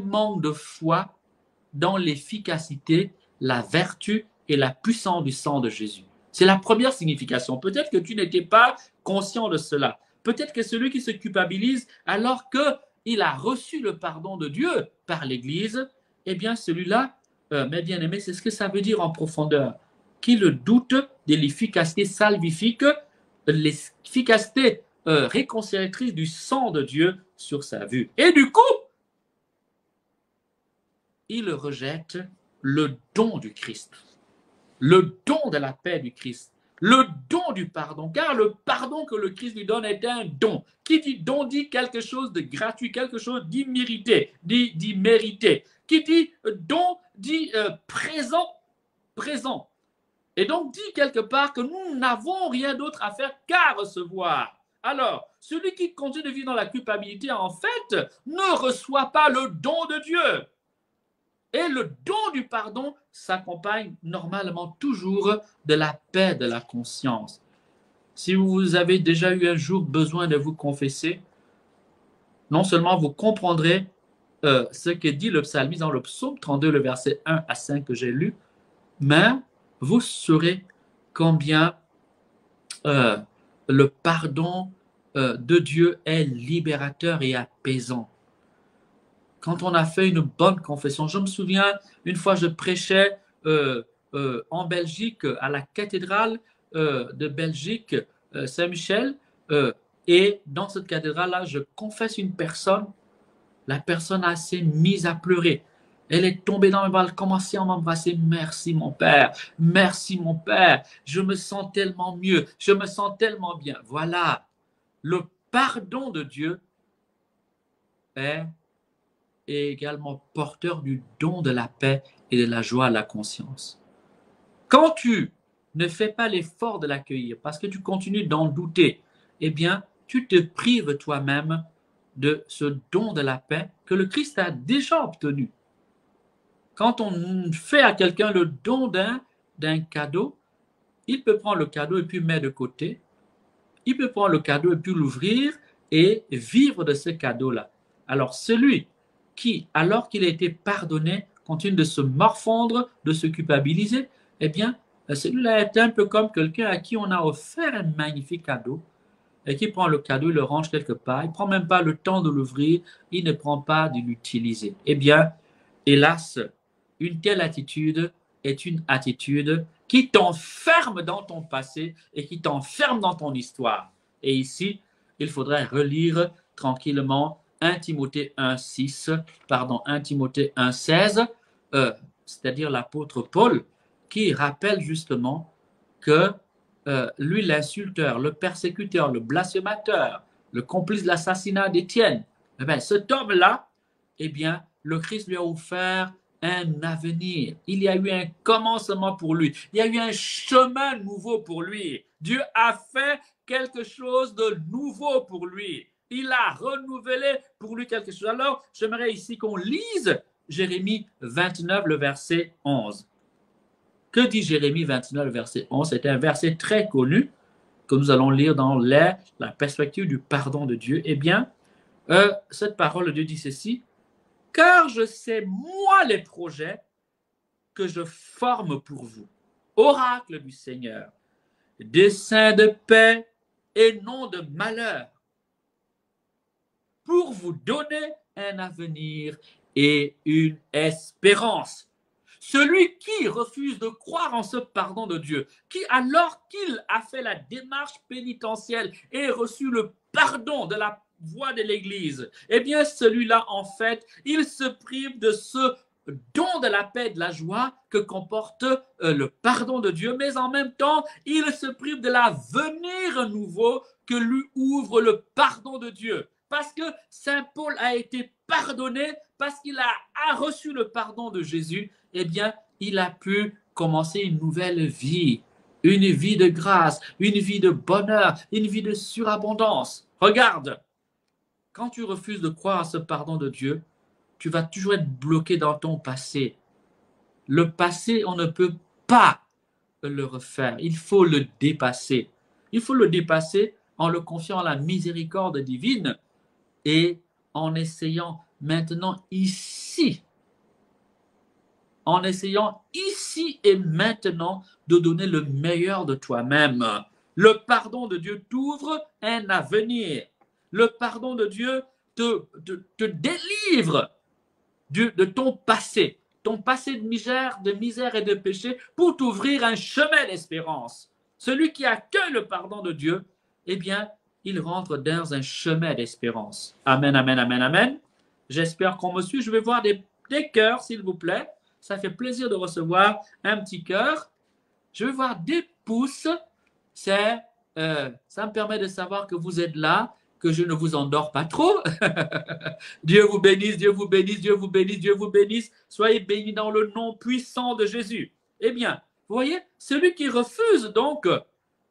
manque de foi dans l'efficacité, la vertu et la puissance du sang de Jésus. C'est la première signification. Peut-être que tu n'étais pas conscient de cela. Peut-être que celui qui se culpabilise alors qu'il a reçu le pardon de Dieu par l'Église, eh bien celui-là, mes bien-aimés, c'est ce que ça veut dire en profondeur. Qu'il doute de l'efficacité salvifique, l'efficacité réconciliatrice du sang de Dieu sur sa vue. Et du coup, il rejette le don du Christ, le don de la paix du Christ, le don du pardon, car le pardon que le Christ lui donne est un don. Qui dit don dit quelque chose de gratuit, quelque chose d'immérité, d'immérité. Qui dit don dit présent. Et donc dit quelque part que nous n'avons rien d'autre à faire qu'à recevoir. Alors, celui qui continue de vivre dans la culpabilité, en fait, ne reçoit pas le don de Dieu. Et le don du pardon s'accompagne normalement toujours de la paix de la conscience. Si vous avez déjà eu un jour besoin de vous confesser, non seulement vous comprendrez ce que dit le psalmiste dans le psaume 32, le verset 1 à 5 que j'ai lu, mais vous saurez combien le pardon de Dieu est libérateur et apaisant. Quand on a fait une bonne confession, je me souviens, une fois je prêchais en Belgique, à la cathédrale de Belgique, Saint-Michel, et dans cette cathédrale-là, je confesse une personne, la personne s'est mise à pleurer. Elle est tombée dans mes bras, elle commençait à m'embrasser. Merci mon Père, je me sens tellement mieux, je me sens tellement bien. Voilà, le pardon de Dieu est également porteur du don de la paix et de la joie à la conscience. Quand tu ne fais pas l'effort de l'accueillir parce que tu continues d'en douter, eh bien, tu te prives toi-même de ce don de la paix que le Christ a déjà obtenu. Quand on fait à quelqu'un le don d'un cadeau, il peut prendre le cadeau et puis mettre de côté. Il peut prendre le cadeau et puis l'ouvrir et vivre de ce cadeau-là. Alors, celui qui, alors qu'il a été pardonné, continue de se morfondre, de se culpabiliser, eh bien, celui-là est un peu comme quelqu'un à qui on a offert un magnifique cadeau et qui prend le cadeau, il le range quelque part, il ne prend même pas le temps de l'ouvrir, il ne prend pas de l'utiliser. Eh bien, hélas, une telle attitude est une attitude qui t'enferme dans ton passé et qui t'enferme dans ton histoire. Et ici, il faudrait relire tranquillement 1 Timothée 1:16, c'est-à-dire l'apôtre Paul, qui rappelle justement que lui, l'insulteur, le persécuteur, le blasphémateur, le complice de l'assassinat d'Étienne, eh bien, cet homme-là, eh bien, le Christ lui a offert un avenir. Il y a eu un commencement pour lui. Il y a eu un chemin nouveau pour lui. Dieu a fait quelque chose de nouveau pour lui. Il a renouvelé pour lui quelque chose. Alors, j'aimerais ici qu'on lise Jérémie 29, le verset 11. Que dit Jérémie 29, le verset 11? C'est un verset très connu que nous allons lire dans la perspective du pardon de Dieu. Eh bien, cette parole de Dieu dit ceci: « Car je sais, moi, les projets que je forme pour vous, oracle du Seigneur, dessein de paix et non de malheur, pour vous donner un avenir et une espérance. » celui qui refuse de croire en ce pardon de Dieu, qui alors qu'il a fait la démarche pénitentielle et reçu le pardon de la voix de l'Église, eh bien celui-là, en fait, il se prive de ce don de la paix, de la joie que comporte le pardon de Dieu, mais en même temps, il se prive de l'avenir nouveau que lui ouvre le pardon de Dieu. Parce que Saint Paul a été pardonné, parce qu'il a reçu le pardon de Jésus, eh bien, il a pu commencer une nouvelle vie, une vie de grâce, une vie de bonheur, une vie de surabondance. Regarde, quand tu refuses de croire à ce pardon de Dieu, tu vas toujours être bloqué dans ton passé. Le passé, on ne peut pas le refaire. Il faut le dépasser. Il faut le dépasser en le confiant à la miséricorde divine et en essayant maintenant ici, et maintenant de donner le meilleur de toi-même. Le pardon de Dieu t'ouvre un avenir. Le pardon de Dieu te délivre de ton passé de misère et de péché, pour t'ouvrir un chemin d'espérance. Celui qui accueille le pardon de Dieu, eh bien, il rentre dans un chemin d'espérance. Amen, amen, amen, amen. J'espère qu'on me suit. Je vais voir des cœurs, s'il vous plaît. Ça fait plaisir de recevoir un petit cœur. Je vais voir des pouces. Ça me permet de savoir que vous êtes là, que je ne vous endors pas trop. Dieu vous bénisse, Dieu vous bénisse, Dieu vous bénisse, Dieu vous bénisse. Soyez bénis dans le nom puissant de Jésus. Eh bien, vous voyez, celui qui refuse donc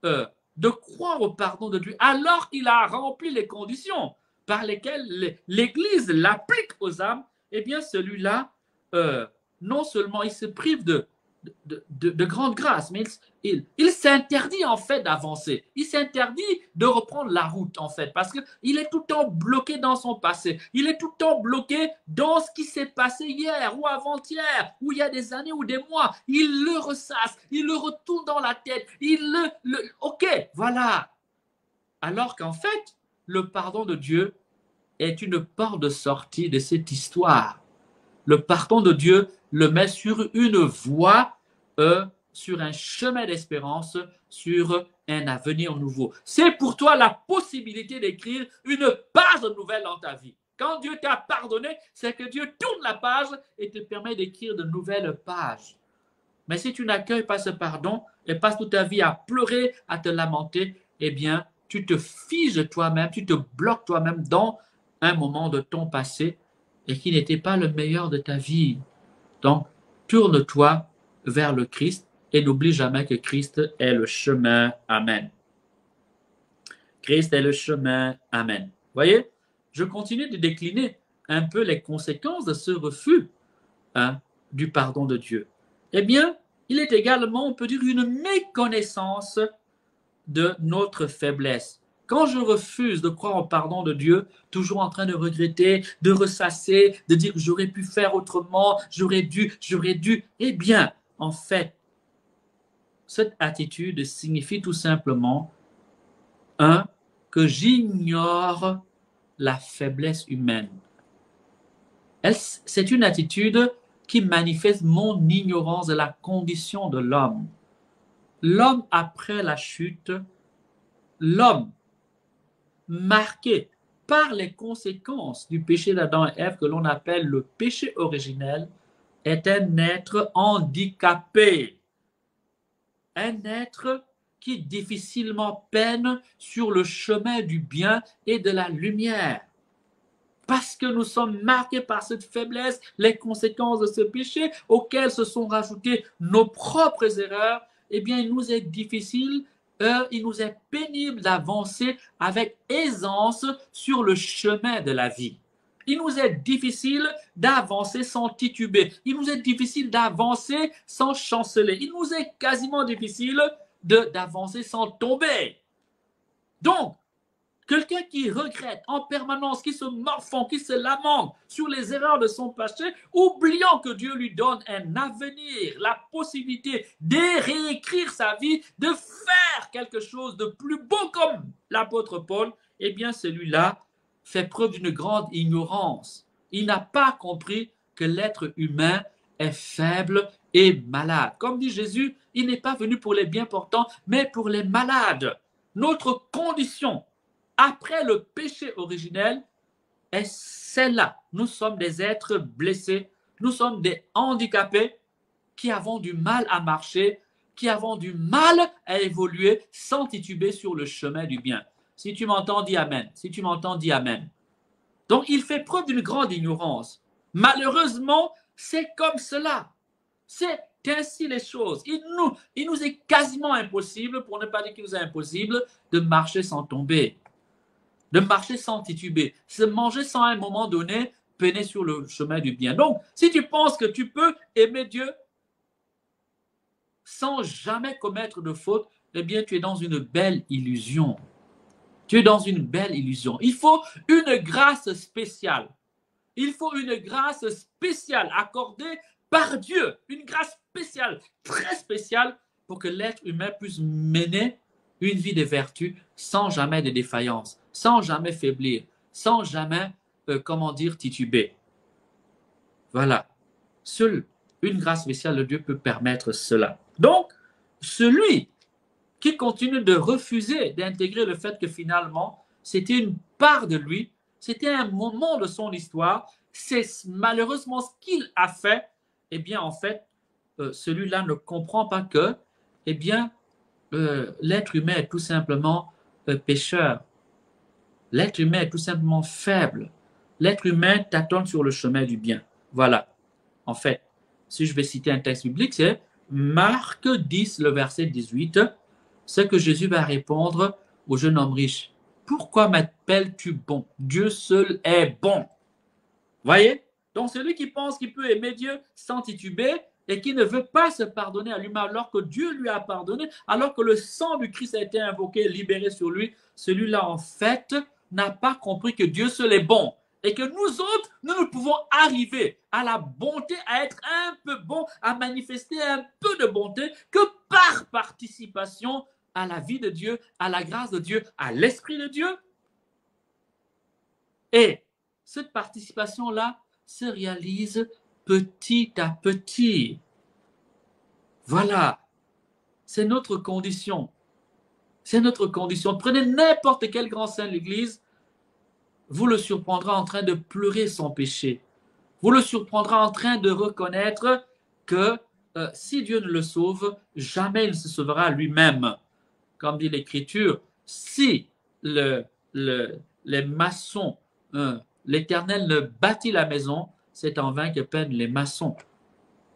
de croire au pardon de Dieu, alors qu'il a rempli les conditions par lesquelles l'Église l'applique aux âmes, eh bien, celui-là, non seulement il se prive de grande grâce, mais il s'interdit en fait d'avancer. Il s'interdit de reprendre la route en fait, parce qu'il est tout le temps bloqué dans son passé. Il est tout le temps bloqué dans ce qui s'est passé hier ou avant-hier, ou il y a des années ou des mois. Il le ressasse, il le retourne dans la tête. Ok, voilà. Alors qu'en fait, le pardon de Dieu est une porte de sortie de cette histoire. Le pardon de Dieu le met sur une voie, sur un chemin d'espérance, sur un avenir nouveau. C'est pour toi la possibilité d'écrire une page nouvelle dans ta vie. Quand Dieu t'a pardonné, c'est que Dieu tourne la page et te permet d'écrire de nouvelles pages. Mais si tu n'accueilles pas ce pardon et passes toute ta vie à pleurer, à te lamenter, eh bien, tu te figes toi-même, tu te bloques toi-même dans un moment de ton passé et qui n'était pas le meilleur de ta vie. Donc, tourne-toi vers le Christ et n'oublie jamais que Christ est le chemin. Amen. Christ est le chemin. Amen. Voyez, je continue de décliner un peu les conséquences de ce refus du pardon de Dieu. Eh bien, il est également, on peut dire, une méconnaissance de notre faiblesse. Quand je refuse de croire au pardon de Dieu, toujours en train de regretter, de ressasser, de dire que j'aurais pu faire autrement, j'aurais dû, eh bien, en fait, cette attitude signifie tout simplement, que j'ignore la faiblesse humaine. C'est une attitude qui manifeste mon ignorance de la condition de l'homme. L'homme après la chute, l'homme marqué par les conséquences du péché d'Adam et Ève que l'on appelle le péché originel, est un être handicapé, un être qui difficilement peine sur le chemin du bien et de la lumière. Parce que nous sommes marqués par cette faiblesse, les conséquences de ce péché auxquelles se sont rajoutées nos propres erreurs, eh bien, il nous est difficile, il nous est pénible d'avancer avec aisance sur le chemin de la vie. Il nous est difficile d'avancer sans tituber. Il nous est difficile d'avancer sans chanceler. Il nous est quasiment difficile d'avancer sans tomber. Donc, quelqu'un qui regrette en permanence, qui se morfond, qui se lamente sur les erreurs de son passé, oubliant que Dieu lui donne un avenir, la possibilité de réécrire sa vie, de faire quelque chose de plus beau comme l'apôtre Paul, eh bien celui-là fait preuve d'une grande ignorance. Il n'a pas compris que l'être humain est faible et malades. Comme dit Jésus, il n'est pas venu pour les bien portants, mais pour les malades. Notre condition après le péché originel est celle-là. Nous sommes des êtres blessés, nous sommes des handicapés qui avons du mal à marcher, qui avons du mal à évoluer sans tituber sur le chemin du bien. Si tu m'entends, dis Amen. Si tu m'entends, dis Amen. Donc, il fait preuve d'une grande ignorance. Malheureusement, c'est comme cela. C'est ainsi les choses. Il nous est quasiment impossible, pour ne pas dire qu'il nous est impossible, de marcher sans tomber, de marcher sans tituber, se manger sans à un moment donné peiner sur le chemin du bien. Donc, si tu penses que tu peux aimer Dieu sans jamais commettre de faute, eh bien, tu es dans une belle illusion. Tu es dans une belle illusion. Il faut une grâce spéciale. Il faut une grâce spéciale accordée par Dieu. Une grâce spéciale, très spéciale, pour que l'être humain puisse mener une vie de vertu sans jamais de défaillance, sans jamais faiblir, sans jamais, tituber. Voilà. Seule une grâce spéciale de Dieu peut permettre cela. Donc, celui qui continue de refuser d'intégrer le fait que finalement, c'était une part de lui, c'était un moment de son histoire, c'est malheureusement ce qu'il a fait, eh bien, en fait, celui-là ne comprend pas que, eh bien, l'être humain est tout simplement pécheur. L'être humain est tout simplement faible. L'être humain tâtonne sur le chemin du bien. Voilà. En fait, si je vais citer un texte biblique, c'est Marc 10, le verset 18, ce que Jésus va répondre au jeune homme riche. Pourquoi m'appelles-tu bon? Dieu seul est bon. Voyez? Donc celui qui pense qu'il peut aimer Dieu sans tituber et qui ne veut pas se pardonner à lui-même alors que Dieu lui a pardonné, alors que le sang du Christ a été invoqué, libéré sur lui, celui-là en fait n'a pas compris que Dieu seul est bon. Et que nous autres, nous ne pouvons arriver à la bonté, à être un peu bon, à manifester un peu de bonté que par participation à la vie de Dieu, à la grâce de Dieu, à l'Esprit de Dieu. Et cette participation-là se réalise petit à petit. Voilà, c'est notre condition. C'est notre condition. Prenez n'importe quel grand saint de l'Église, vous le surprendrez en train de pleurer son péché. Vous le surprendrez en train de reconnaître que si Dieu ne le sauve, jamais il ne se sauvera lui-même. Comme dit l'Écriture, si les maçons, l'Éternel ne bâtit la maison, c'est en vain que peinent les maçons.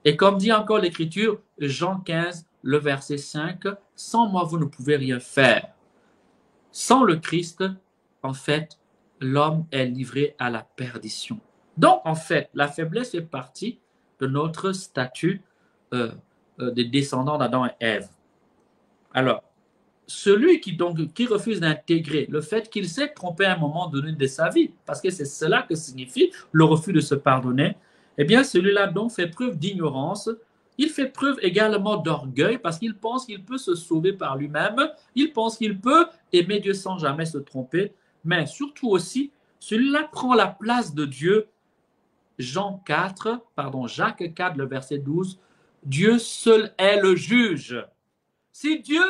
Et comme dit encore l'Écriture, Jean 15, le verset 5, « Sans moi, vous ne pouvez rien faire. » Sans le Christ, en fait, l'homme est livré à la perdition. Donc, en fait, la faiblesse fait partie de notre statut des descendants d'Adam et Ève. Alors, celui qui refuse d'intégrer le fait qu'il s'est trompé à un moment donné de sa vie, parce que c'est cela que signifie le refus de se pardonner, eh bien, celui-là donc fait preuve d'ignorance. Il fait preuve également d'orgueil parce qu'il pense qu'il peut se sauver par lui-même. Il pense qu'il peut aimer Dieu sans jamais se tromper. Mais surtout aussi, celui-là prend la place de Dieu. Jacques 4, le verset 12. Dieu seul est le juge. Si Dieu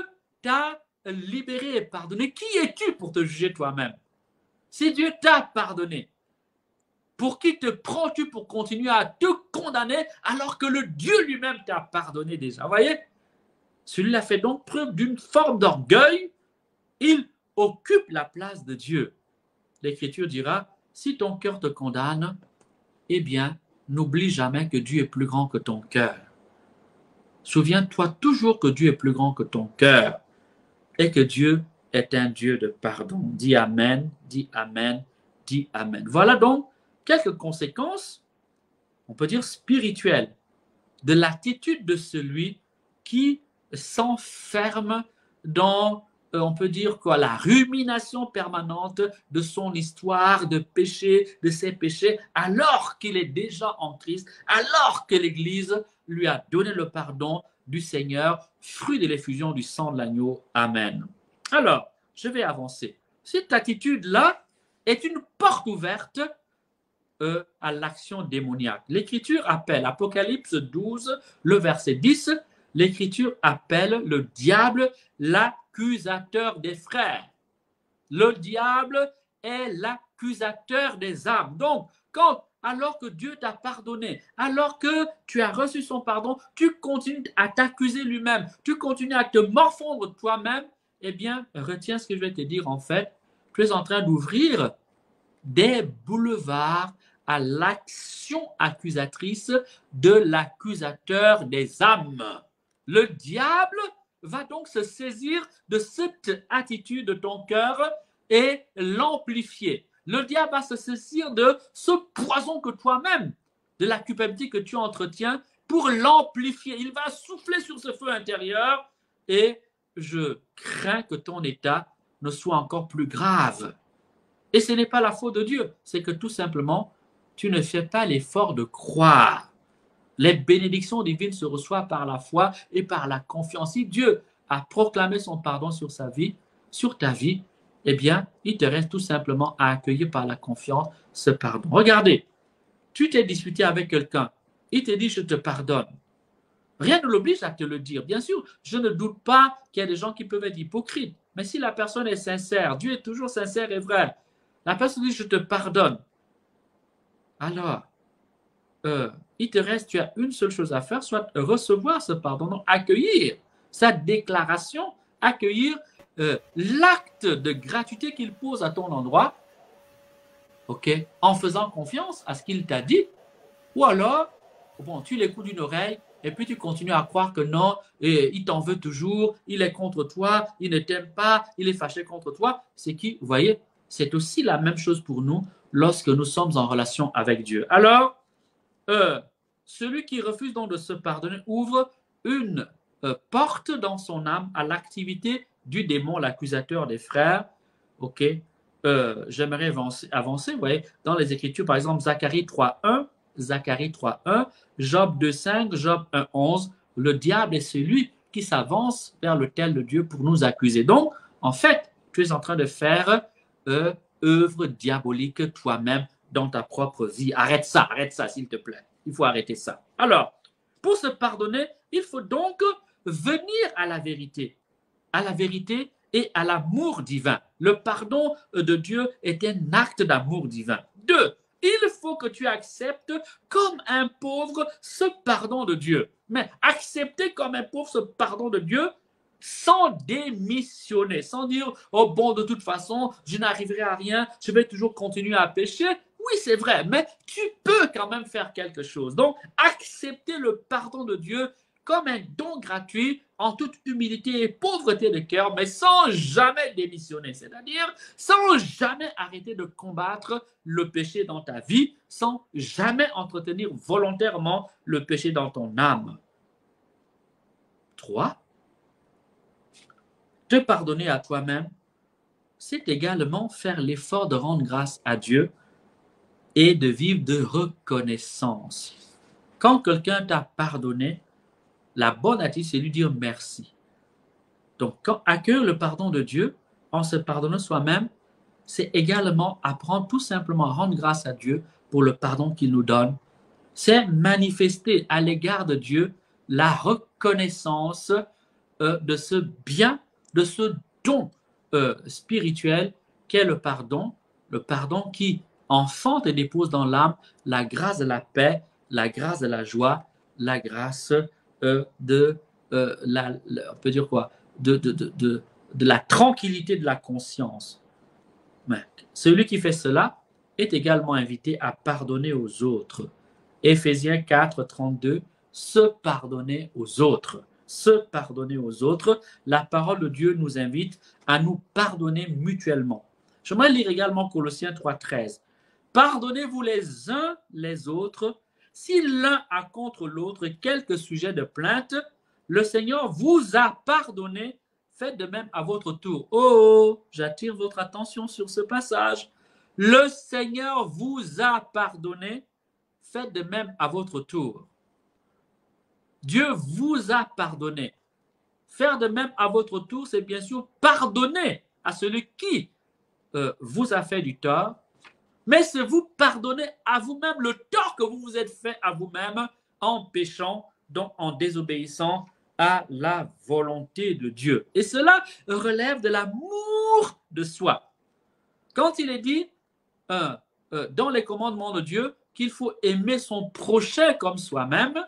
t'a libéré et pardonné, qui es-tu pour te juger toi-même? Si Dieu t'a pardonné, pour qui te prends-tu pour continuer à te condamner alors que le Dieu lui-même t'a pardonné déjà? Vous voyez? Celui-là fait donc preuve d'une forme d'orgueil. Il occupe la place de Dieu. L'Écriture dira, si ton cœur te condamne, eh bien, n'oublie jamais que Dieu est plus grand que ton cœur. Souviens-toi toujours que Dieu est plus grand que ton cœur et que Dieu est un Dieu de pardon. Dis Amen, dis Amen, dis Amen. Voilà donc quelques conséquences, on peut dire spirituelles, de l'attitude de celui qui s'enferme dans, on peut dire quoi, la rumination permanente de son histoire de péché, de ses péchés, alors qu'il est déjà en Christ, alors que l'Église lui a donné le pardon du Seigneur, fruit de l'effusion du sang de l'agneau. Amen. Alors, je vais avancer. Cette attitude-là est une porte ouverte à l'action démoniaque. L'Écriture appelle, Apocalypse 12, le verset 10, l'Écriture appelle le diable l'accusateur des frères. Le diable est l'accusateur des âmes. Donc, alors que Dieu t'a pardonné, alors que tu as reçu son pardon, tu continues à t'accuser lui-même, tu continues à te morfondre toi-même, eh bien, retiens ce que je vais te dire en fait. Tu es en train d'ouvrir des boulevards à l'action accusatrice de l'accusateur des âmes. Le diable va donc se saisir de cette attitude de ton cœur et l'amplifier. Le diable va se saisir de ce poison que toi-même, de la culpabilité que tu entretiens, pour l'amplifier. Il va souffler sur ce feu intérieur et je crains que ton état ne soit encore plus grave. Et ce n'est pas la faute de Dieu, c'est que tout simplement, tu ne fais pas l'effort de croire. Les bénédictions divines se reçoivent par la foi et par la confiance. Si Dieu a proclamé son pardon sur sa vie, sur ta vie, eh bien, il te reste tout simplement à accueillir par la confiance ce pardon. Regardez, tu t'es disputé avec quelqu'un, il te dit « je te pardonne ». Rien ne l'oblige à te le dire. Bien sûr, je ne doute pas qu'il y a des gens qui peuvent être hypocrites, mais si la personne est sincère, Dieu est toujours sincère et vrai, la personne dit « je te pardonne », alors, il te reste, tu as une seule chose à faire, soit recevoir ce pardon, donc accueillir sa déclaration, accueillir l'acte de gratuité qu'il pose à ton endroit, ok, en faisant confiance à ce qu'il t'a dit, ou alors, bon, tu l'écoutes d'une oreille et puis tu continues à croire que non, il t'en veut toujours, il est contre toi, il ne t'aime pas, il est fâché contre toi. C'est qui, vous voyez, c'est aussi la même chose pour nous lorsque nous sommes en relation avec Dieu. Alors, celui qui refuse donc de se pardonner ouvre une porte dans son âme à l'activité du démon, l'accusateur des frères. Ok, j'aimerais avancer, vous voyez, dans les Écritures, par exemple, Zacharie 3.1, Zacharie 3.1, Job 2.5, Job 1.11, le diable est celui qui s'avance vers l'autel de Dieu pour nous accuser. Donc, en fait, tu es en train de faire œuvre diabolique toi-même dans ta propre vie. Arrête ça, s'il te plaît. Il faut arrêter ça. Alors, pour se pardonner, il faut donc venir à la vérité et à l'amour divin. Le pardon de Dieu est un acte d'amour divin. 2. Il faut que tu acceptes comme un pauvre ce pardon de Dieu. Mais accepter comme un pauvre ce pardon de Dieu sans démissionner, sans dire « Oh bon, de toute façon, je n'arriverai à rien, je vais toujours continuer à pécher ». Oui, c'est vrai, mais tu peux quand même faire quelque chose. Donc, accepter le pardon de Dieu comme un don gratuit, en toute humilité et pauvreté de cœur, mais sans jamais démissionner, c'est-à-dire sans jamais arrêter de combattre le péché dans ta vie, sans jamais entretenir volontairement le péché dans ton âme. 3. Te pardonner à toi-même, c'est également faire l'effort de rendre grâce à Dieu et de vivre de reconnaissance. Quand quelqu'un t'a pardonné, la bonne attitude, c'est lui dire merci. Donc, quand accueillir le pardon de Dieu, en se pardonnant soi-même, c'est également apprendre tout simplement à rendre grâce à Dieu pour le pardon qu'il nous donne. C'est manifester à l'égard de Dieu la reconnaissance de ce bien, de ce don spirituel qu'est le pardon qui enfante et dépose dans l'âme la grâce de la paix, la grâce de la joie, la grâce on peut dire quoi, de la tranquillité de la conscience. Mais celui qui fait cela est également invité à pardonner aux autres. Éphésiens 4, 32, se pardonner aux autres. Se pardonner aux autres. La parole de Dieu nous invite à nous pardonner mutuellement. J'aimerais lire également Colossiens 3, 13. Pardonnez-vous les uns les autres. Si l'un a contre l'autre quelque sujet de plainte, le Seigneur vous a pardonné, faites de même à votre tour. Oh, j'attire votre attention sur ce passage. Le Seigneur vous a pardonné, faites de même à votre tour. Dieu vous a pardonné. Faire de même à votre tour, c'est bien sûr pardonner à celui qui vous a fait du tort, mais c'est vous pardonner à vous-même le tort que vous vous êtes fait à vous-même en péchant, donc en désobéissant à la volonté de Dieu. Et cela relève de l'amour de soi. Quand il est dit dans les commandements de Dieu qu'il faut aimer son prochain comme soi-même,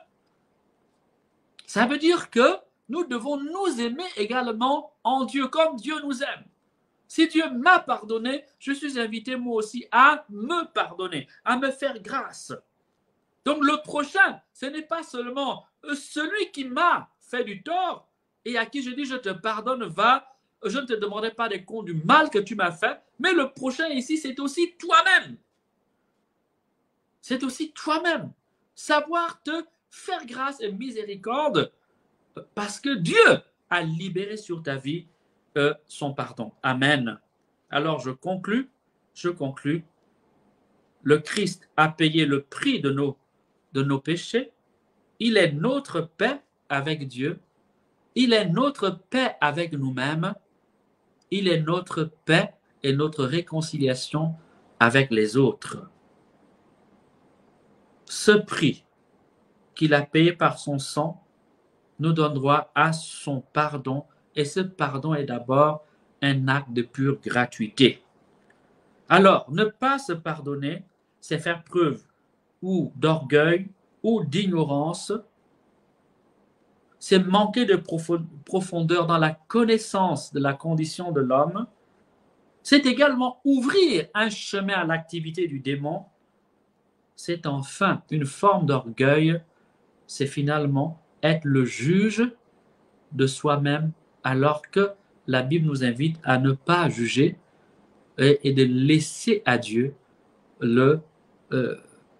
ça veut dire que nous devons nous aimer également en Dieu, comme Dieu nous aime. Si Dieu m'a pardonné, je suis invité moi aussi à me pardonner, à me faire grâce. Donc le prochain, ce n'est pas seulement celui qui m'a fait du tort et à qui je dis je te pardonne, je ne te demanderai pas des comptes du mal que tu m'as fait, mais le prochain ici, c'est aussi toi-même. C'est aussi toi-même. Savoir te faire grâce et miséricorde parce que Dieu a libéré sur ta vie son pardon. Amen. Alors je conclus. Le Christ a payé le prix de nos péchés. Il est notre paix avec Dieu. Il est notre paix avec nous-mêmes. Il est notre paix et notre réconciliation avec les autres. Ce prix qu'il a payé par son sang nous donne droit à son pardon, et ce pardon est d'abord un acte de pure gratuité. Alors, ne pas se pardonner, c'est faire preuve ou d'orgueil ou d'ignorance, c'est manquer de profondeur dans la connaissance de la condition de l'homme, c'est également ouvrir un chemin à l'activité du démon, c'est enfin une forme d'orgueil, c'est finalement être le juge de soi-même, alors que la Bible nous invite à ne pas juger et de laisser à Dieu le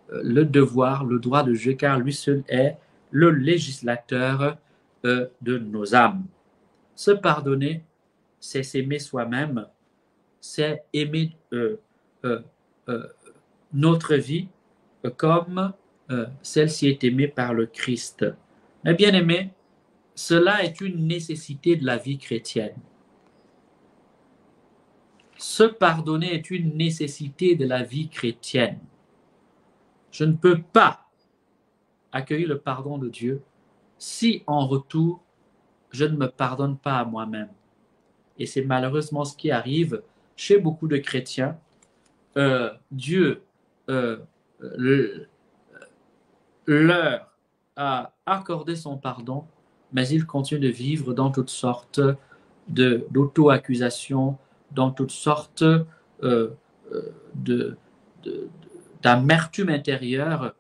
devoir, le droit de juger, car lui seul est le législateur de nos âmes. Se pardonner, c'est s'aimer soi-même, c'est aimer notre vie comme celle-ci est aimée par le Christ. Mais bien aimé, cela est une nécessité de la vie chrétienne. Se pardonner est une nécessité de la vie chrétienne. Je ne peux pas accueillir le pardon de Dieu si en retour, je ne me pardonne pas à moi-même. Et c'est malheureusement ce qui arrive chez beaucoup de chrétiens. Dieu leur a accordé son pardon, mais ils continuent de vivre dans toutes sortes d'auto-accusations, dans toutes sortes d'amertume intérieure.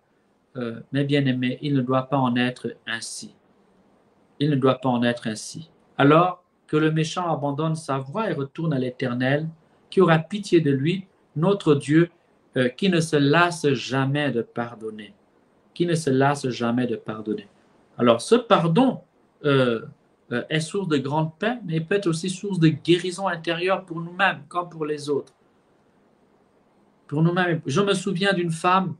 Mais bien aimé, il ne doit pas en être ainsi. Il ne doit pas en être ainsi. Alors que le méchant abandonne sa voie et retourne à l'Éternel, qui aura pitié de lui, notre Dieu, qui ne se lasse jamais de pardonner. Qui ne se lasse jamais de pardonner. Alors, ce pardon est source de grande paix, mais peut être aussi source de guérison intérieure pour nous-mêmes, comme pour les autres. Pour nous-mêmes. Je me souviens d'une femme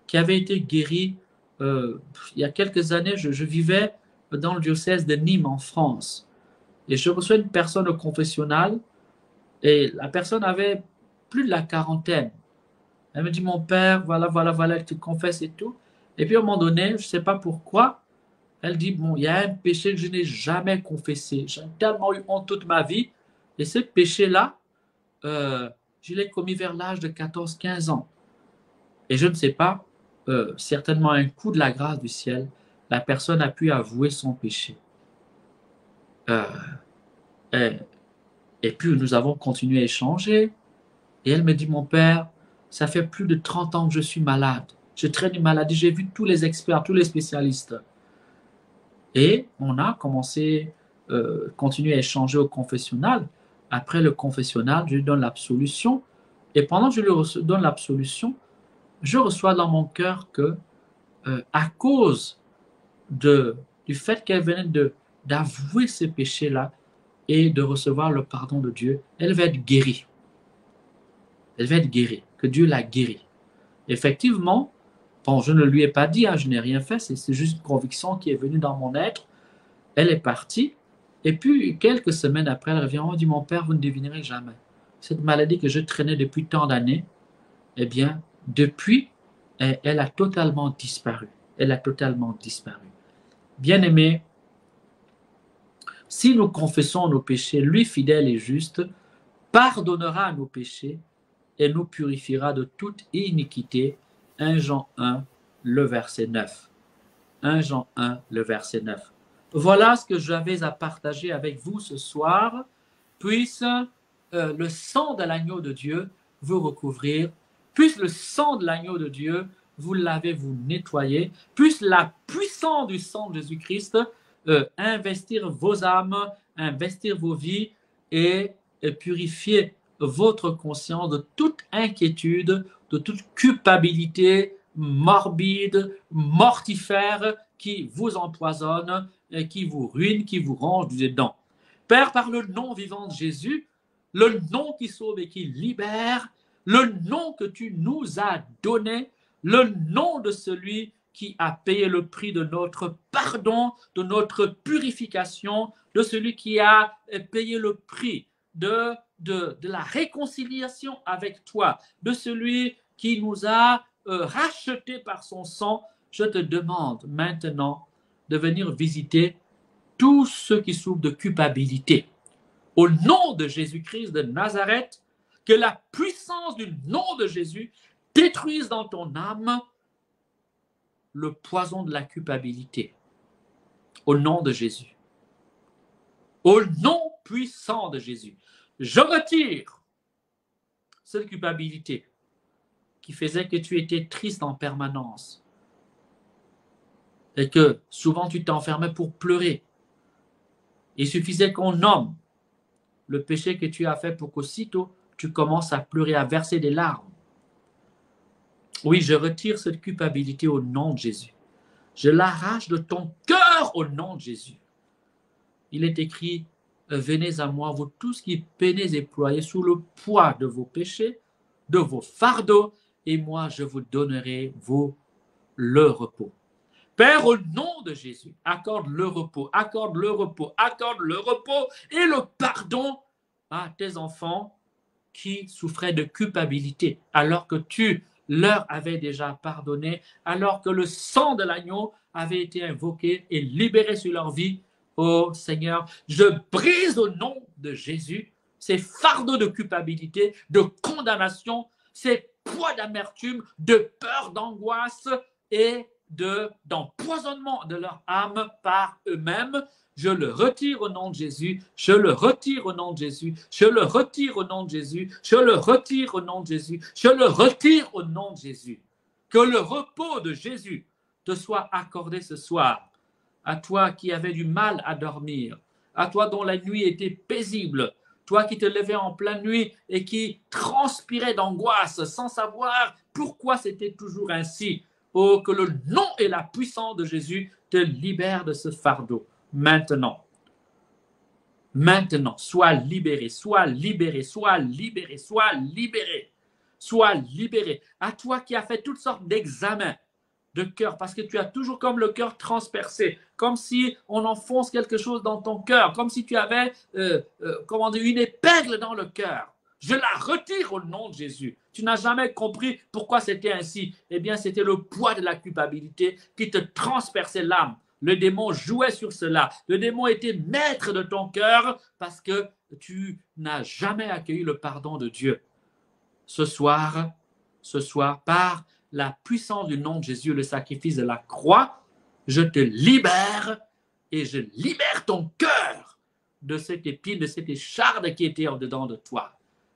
qui avait été guérie il y a quelques années. Je vivais dans le diocèse de Nîmes, en France. Et je reçois une personne au confessionnal, et la personne avait plus de la quarantaine. Elle me dit, mon père, voilà, tu confesses et tout. Et puis, à un moment donné, je ne sais pas pourquoi, elle dit, bon, il y a un péché que je n'ai jamais confessé. J'ai tellement eu honte toute ma vie. Et ce péché-là, je l'ai commis vers l'âge de 14-15 ans. Et je ne sais pas, certainement un coup de la grâce du ciel, la personne a pu avouer son péché. Et puis, nous avons continué à échanger. Et elle me dit, mon père, ça fait plus de 30 ans que je suis malade. Je traîne une maladie. J'ai vu tous les experts, tous les spécialistes. Et on a commencé, continué à échanger au confessionnal. Après le confessionnal, je lui donne l'absolution. Et pendant que je lui donne l'absolution, je reçois dans mon cœur que, à cause du fait qu'elle venait d'avouer ce péché-là et de recevoir le pardon de Dieu, elle va être guérie. Elle va être guérie, que Dieu l'a guérie. Effectivement, bon, je ne lui ai pas dit, je n'ai rien fait, c'est juste une conviction qui est venue dans mon être. Elle est partie, et puis quelques semaines après, elle revient, on dit, mon père, vous ne devinerez jamais. Cette maladie que je traînais depuis tant d'années, eh bien, depuis, elle a totalement disparu. Elle a totalement disparu. Bien-aimés, si nous confessons nos péchés, lui, fidèle et juste, pardonnera nos péchés et nous purifiera de toute iniquité. 1 Jean 1, le verset 9. 1 Jean 1, le verset 9. Voilà ce que j'avais à partager avec vous ce soir. Puisse le sang de l'agneau de Dieu vous recouvrir. Puisse le sang de l'agneau de Dieu vous laver, vous nettoyer. Puisse la puissance du sang de Jésus-Christ investir vos âmes, investir vos vies et purifier votre conscience de toute inquiétude, de toute culpabilité morbide, mortifère qui vous empoisonne, et qui vous ruine, qui vous range dedans. Père, par le nom vivant de Jésus, le nom qui sauve et qui libère, le nom que tu nous as donné, le nom de celui qui a payé le prix de notre pardon, de notre purification, de celui qui a payé le prix de la réconciliation avec toi, de celui qui nous a rachetés par son sang. Je te demande maintenant de venir visiter tous ceux qui souffrent de culpabilité. Au nom de Jésus-Christ de Nazareth, que la puissance du nom de Jésus détruise dans ton âme le poison de la culpabilité. Au nom de Jésus. Au nom puissant de Jésus. Je retire cette culpabilité qui faisait que tu étais triste en permanence et que souvent tu t'enfermais pour pleurer. Il suffisait qu'on nomme le péché que tu as fait pour qu'aussitôt tu commences à pleurer, à verser des larmes. Oui, je retire cette culpabilité au nom de Jésus. Je l'arrache de ton cœur au nom de Jésus. Il est écrit, venez à moi, vous tous qui peinez et ployez sous le poids de vos péchés, de vos fardeaux, et moi je vous donnerai le repos. Père, au nom de Jésus, accorde le repos, accorde le repos, accorde le repos et le pardon à tes enfants qui souffraient de culpabilité, alors que tu leur avais déjà pardonné, alors que le sang de l'agneau avait été invoqué et libéré sur leur vie. Oh Seigneur, je brise au nom de Jésus ces fardeaux de culpabilité, de condamnation, ces poids d'amertume, de peur, d'angoisse et d'empoisonnement de leur âme par eux-mêmes. Je le retire au nom de Jésus, je le retire au nom de Jésus, je le retire au nom de Jésus, je le retire au nom de Jésus, je le retire au nom de Jésus. Que le repos de Jésus te soit accordé ce soir. À toi qui avais du mal à dormir, à toi dont la nuit était paisible, toi qui te levais en pleine nuit et qui transpirais d'angoisse sans savoir pourquoi c'était toujours ainsi. Oh, que le nom et la puissance de Jésus te libèrent de ce fardeau. Maintenant, sois libéré, sois libéré, sois libéré, sois libéré, sois libéré. À toi qui as fait toutes sortes d'examens de cœur, parce que tu as toujours comme le cœur transpercé, comme si on enfonce quelque chose dans ton cœur, comme si tu avais une épingle dans le cœur. Je la retire au nom de Jésus. Tu n'as jamais compris pourquoi c'était ainsi. Eh bien, c'était le poids de la culpabilité qui te transperçait l'âme. Le démon jouait sur cela. Le démon était maître de ton cœur parce que tu n'as jamais accueilli le pardon de Dieu. Ce soir, par la puissance du nom de Jésus, le sacrifice de la croix, je te libère et je libère ton cœur de cette épine, de cette écharde qui était en dedans de toi.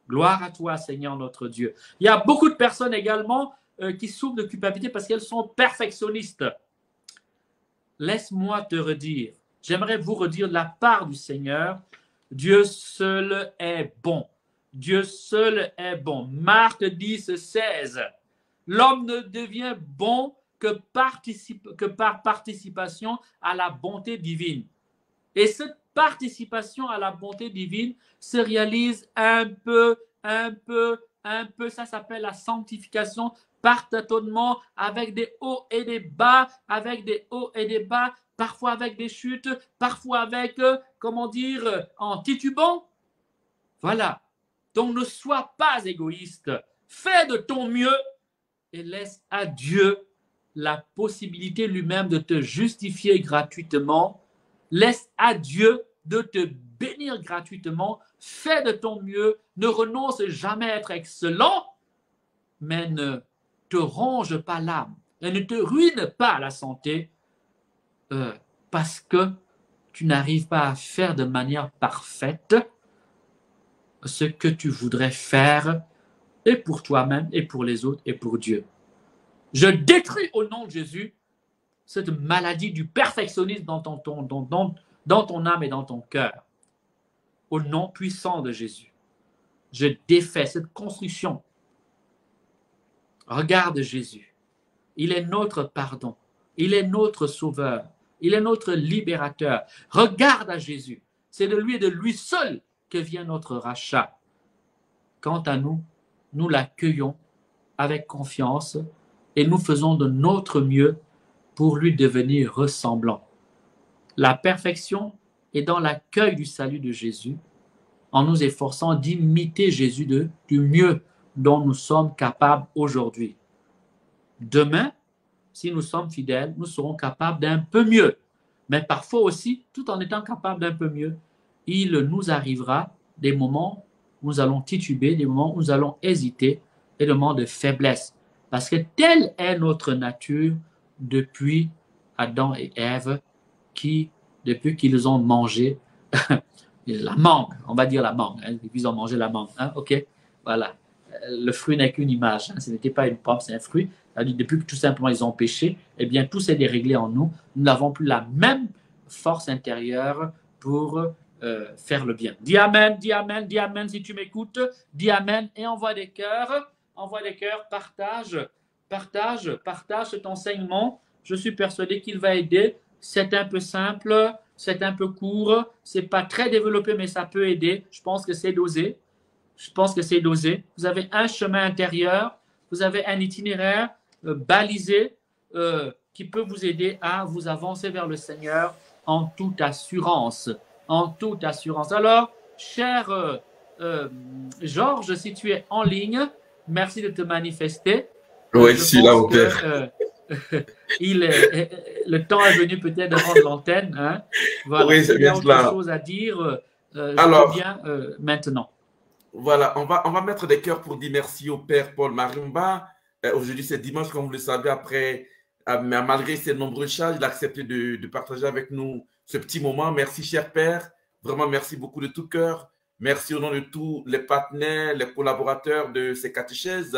Gloire à toi, Seigneur notre Dieu. Il y a beaucoup de personnes également qui souffrent de culpabilité parce qu'elles sont perfectionnistes. Laisse-moi te redire, j'aimerais vous redire de la part du Seigneur, Dieu seul est bon. Dieu seul est bon. Marc 10, 16. L'homme ne devient bon que par participation à la bonté divine. Et cette participation à la bonté divine se réalise un peu, ça s'appelle la sanctification par tâtonnement, avec des hauts et des bas, parfois avec des chutes, parfois avec, en titubant. Voilà. Donc ne sois pas égoïste. Fais de ton mieux et laisse à Dieu la possibilité lui-même de te justifier gratuitement. Laisse à Dieu de te bénir gratuitement. Fais de ton mieux. Ne renonce jamais à être excellent, mais ne te ronge pas l'âme et ne te ruine pas la santé parce que tu n'arrives pas à faire de manière parfaite ce que tu voudrais faire et pour toi-même et pour les autres et pour Dieu. Je détruis au nom de Jésus cette maladie du perfectionnisme dans ton âme et dans ton cœur. Au nom puissant de Jésus, je défais cette construction. Regarde Jésus. Il est notre pardon. Il est notre sauveur. Il est notre libérateur. Regarde à Jésus. C'est de lui et de lui seul que vient notre rachat. Quant à nous, nous l'accueillons avec confiance et nous faisons de notre mieux pour lui devenir ressemblant. La perfection est dans l'accueil du salut de Jésus, en nous efforçant d'imiter Jésus du mieux dont nous sommes capables aujourd'hui. Demain, si nous sommes fidèles, nous serons capables d'un peu mieux. Mais parfois aussi, tout en étant capables d'un peu mieux, il nous arrivera des moments où nous allons tituber, des moments où nous allons hésiter, et des moments de faiblesse. Parce que telle est notre nature depuis Adam et Ève, qui, depuis qu'ils ont mangé la mangue, on va dire la mangue, hein, ils ont mangé la mangue, hein, ok, voilà. Le fruit n'est qu'une image, hein, ce n'était pas une pomme, c'est un fruit. Depuis que tout simplement ils ont péché, eh bien tout s'est déréglé en nous. Nous n'avons plus la même force intérieure pour faire le bien. Dis amen, dis amen, dis amen si tu m'écoutes. Dis amen et envoie des cœurs, partage cet enseignement. Je suis persuadé qu'il va aider. C'est un peu simple, c'est un peu court, c'est pas très développé, mais ça peut aider. Je pense que c'est dosé. Vous avez un chemin intérieur, vous avez un itinéraire balisé qui peut vous aider à vous avancer vers le Seigneur en toute assurance. Alors, cher Georges, si tu es en ligne, merci de te manifester. Oui, je suis là au cœur. Le temps est venu peut-être de rendre l'antenne. Hein. Voilà. Oui, c'est bien cela. Autre chose à dire, je reviens maintenant. Voilà, on va mettre des cœurs pour dire merci au Père Paul Marimba. Aujourd'hui, c'est dimanche, comme vous le savez, malgré ses nombreux charges, il a accepté de partager avec nous ce petit moment. Merci, cher Père. Vraiment, merci beaucoup de tout cœur. Merci au nom de tous les partenaires, les collaborateurs de ces catéchèses.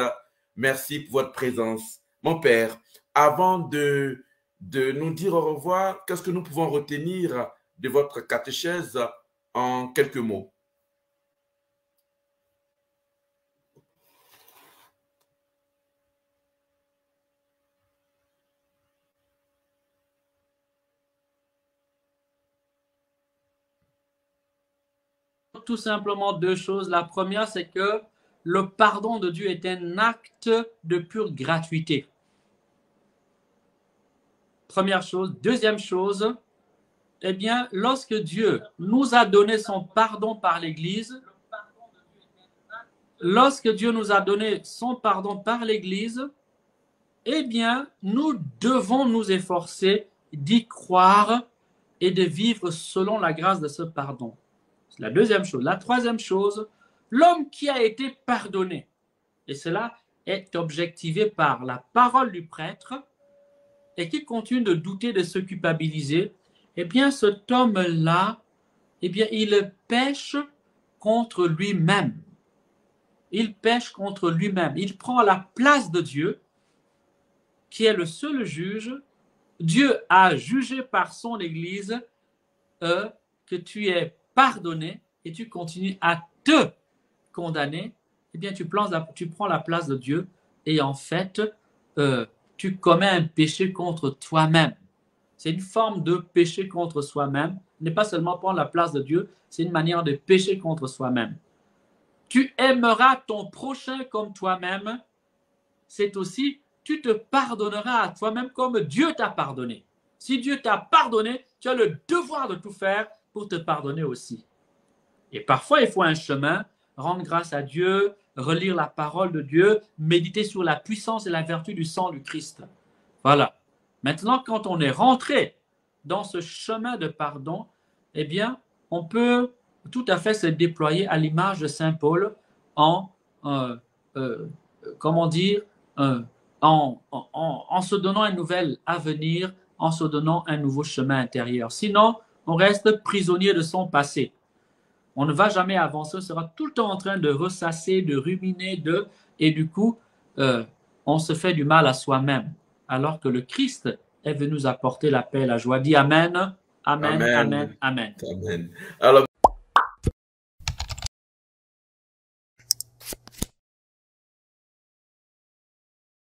Merci pour votre présence. Mon Père, avant de nous dire au revoir, qu'est-ce que nous pouvons retenir de votre catéchèse en quelques mots? Tout simplement deux choses. La première, c'est que le pardon de Dieu est un acte de pure gratuité. Première chose. Deuxième chose, eh bien, lorsque Dieu nous a donné son pardon par l'Église, eh bien, nous devons nous efforcer d'y croire et de vivre selon la grâce de ce pardon. C'est la deuxième chose. La troisième chose, l'homme qui a été pardonné, et cela est objectivé par la parole du prêtre, et qui continue de douter, de se culpabiliser, eh bien, cet homme-là, eh bien, il pêche contre lui-même. Il prend la place de Dieu, qui est le seul juge. Dieu a jugé par son Église que tu es pardonné et tu continues à te condamner. Eh bien, tu prends la place de Dieu et en fait, tu commets un péché contre toi-même. C'est une forme de péché contre soi-même. Ce n'est pas seulement prendre la place de Dieu, c'est une manière de pécher contre soi-même. Tu aimeras ton prochain comme toi-même. C'est aussi, tu te pardonneras à toi-même comme Dieu t'a pardonné. Si Dieu t'a pardonné, tu as le devoir de tout faire pour te pardonner aussi. Et parfois, il faut un chemin rendre grâce à Dieu, relire la parole de Dieu, méditer sur la puissance et la vertu du sang du Christ. Voilà. Maintenant, quand on est rentré dans ce chemin de pardon, eh bien, on peut tout à fait se déployer à l'image de Saint Paul en, comment dire, en se donnant un nouvel avenir, en se donnant un nouveau chemin intérieur. Sinon, on reste prisonnier de son passé. On ne va jamais avancer, on sera tout le temps en train de ressasser, de ruminer, et du coup, on se fait du mal à soi-même. Alors que le Christ est venu nous apporter la paix et la joie. Dis Amen, Amen, Amen, Amen. Amen. Alors,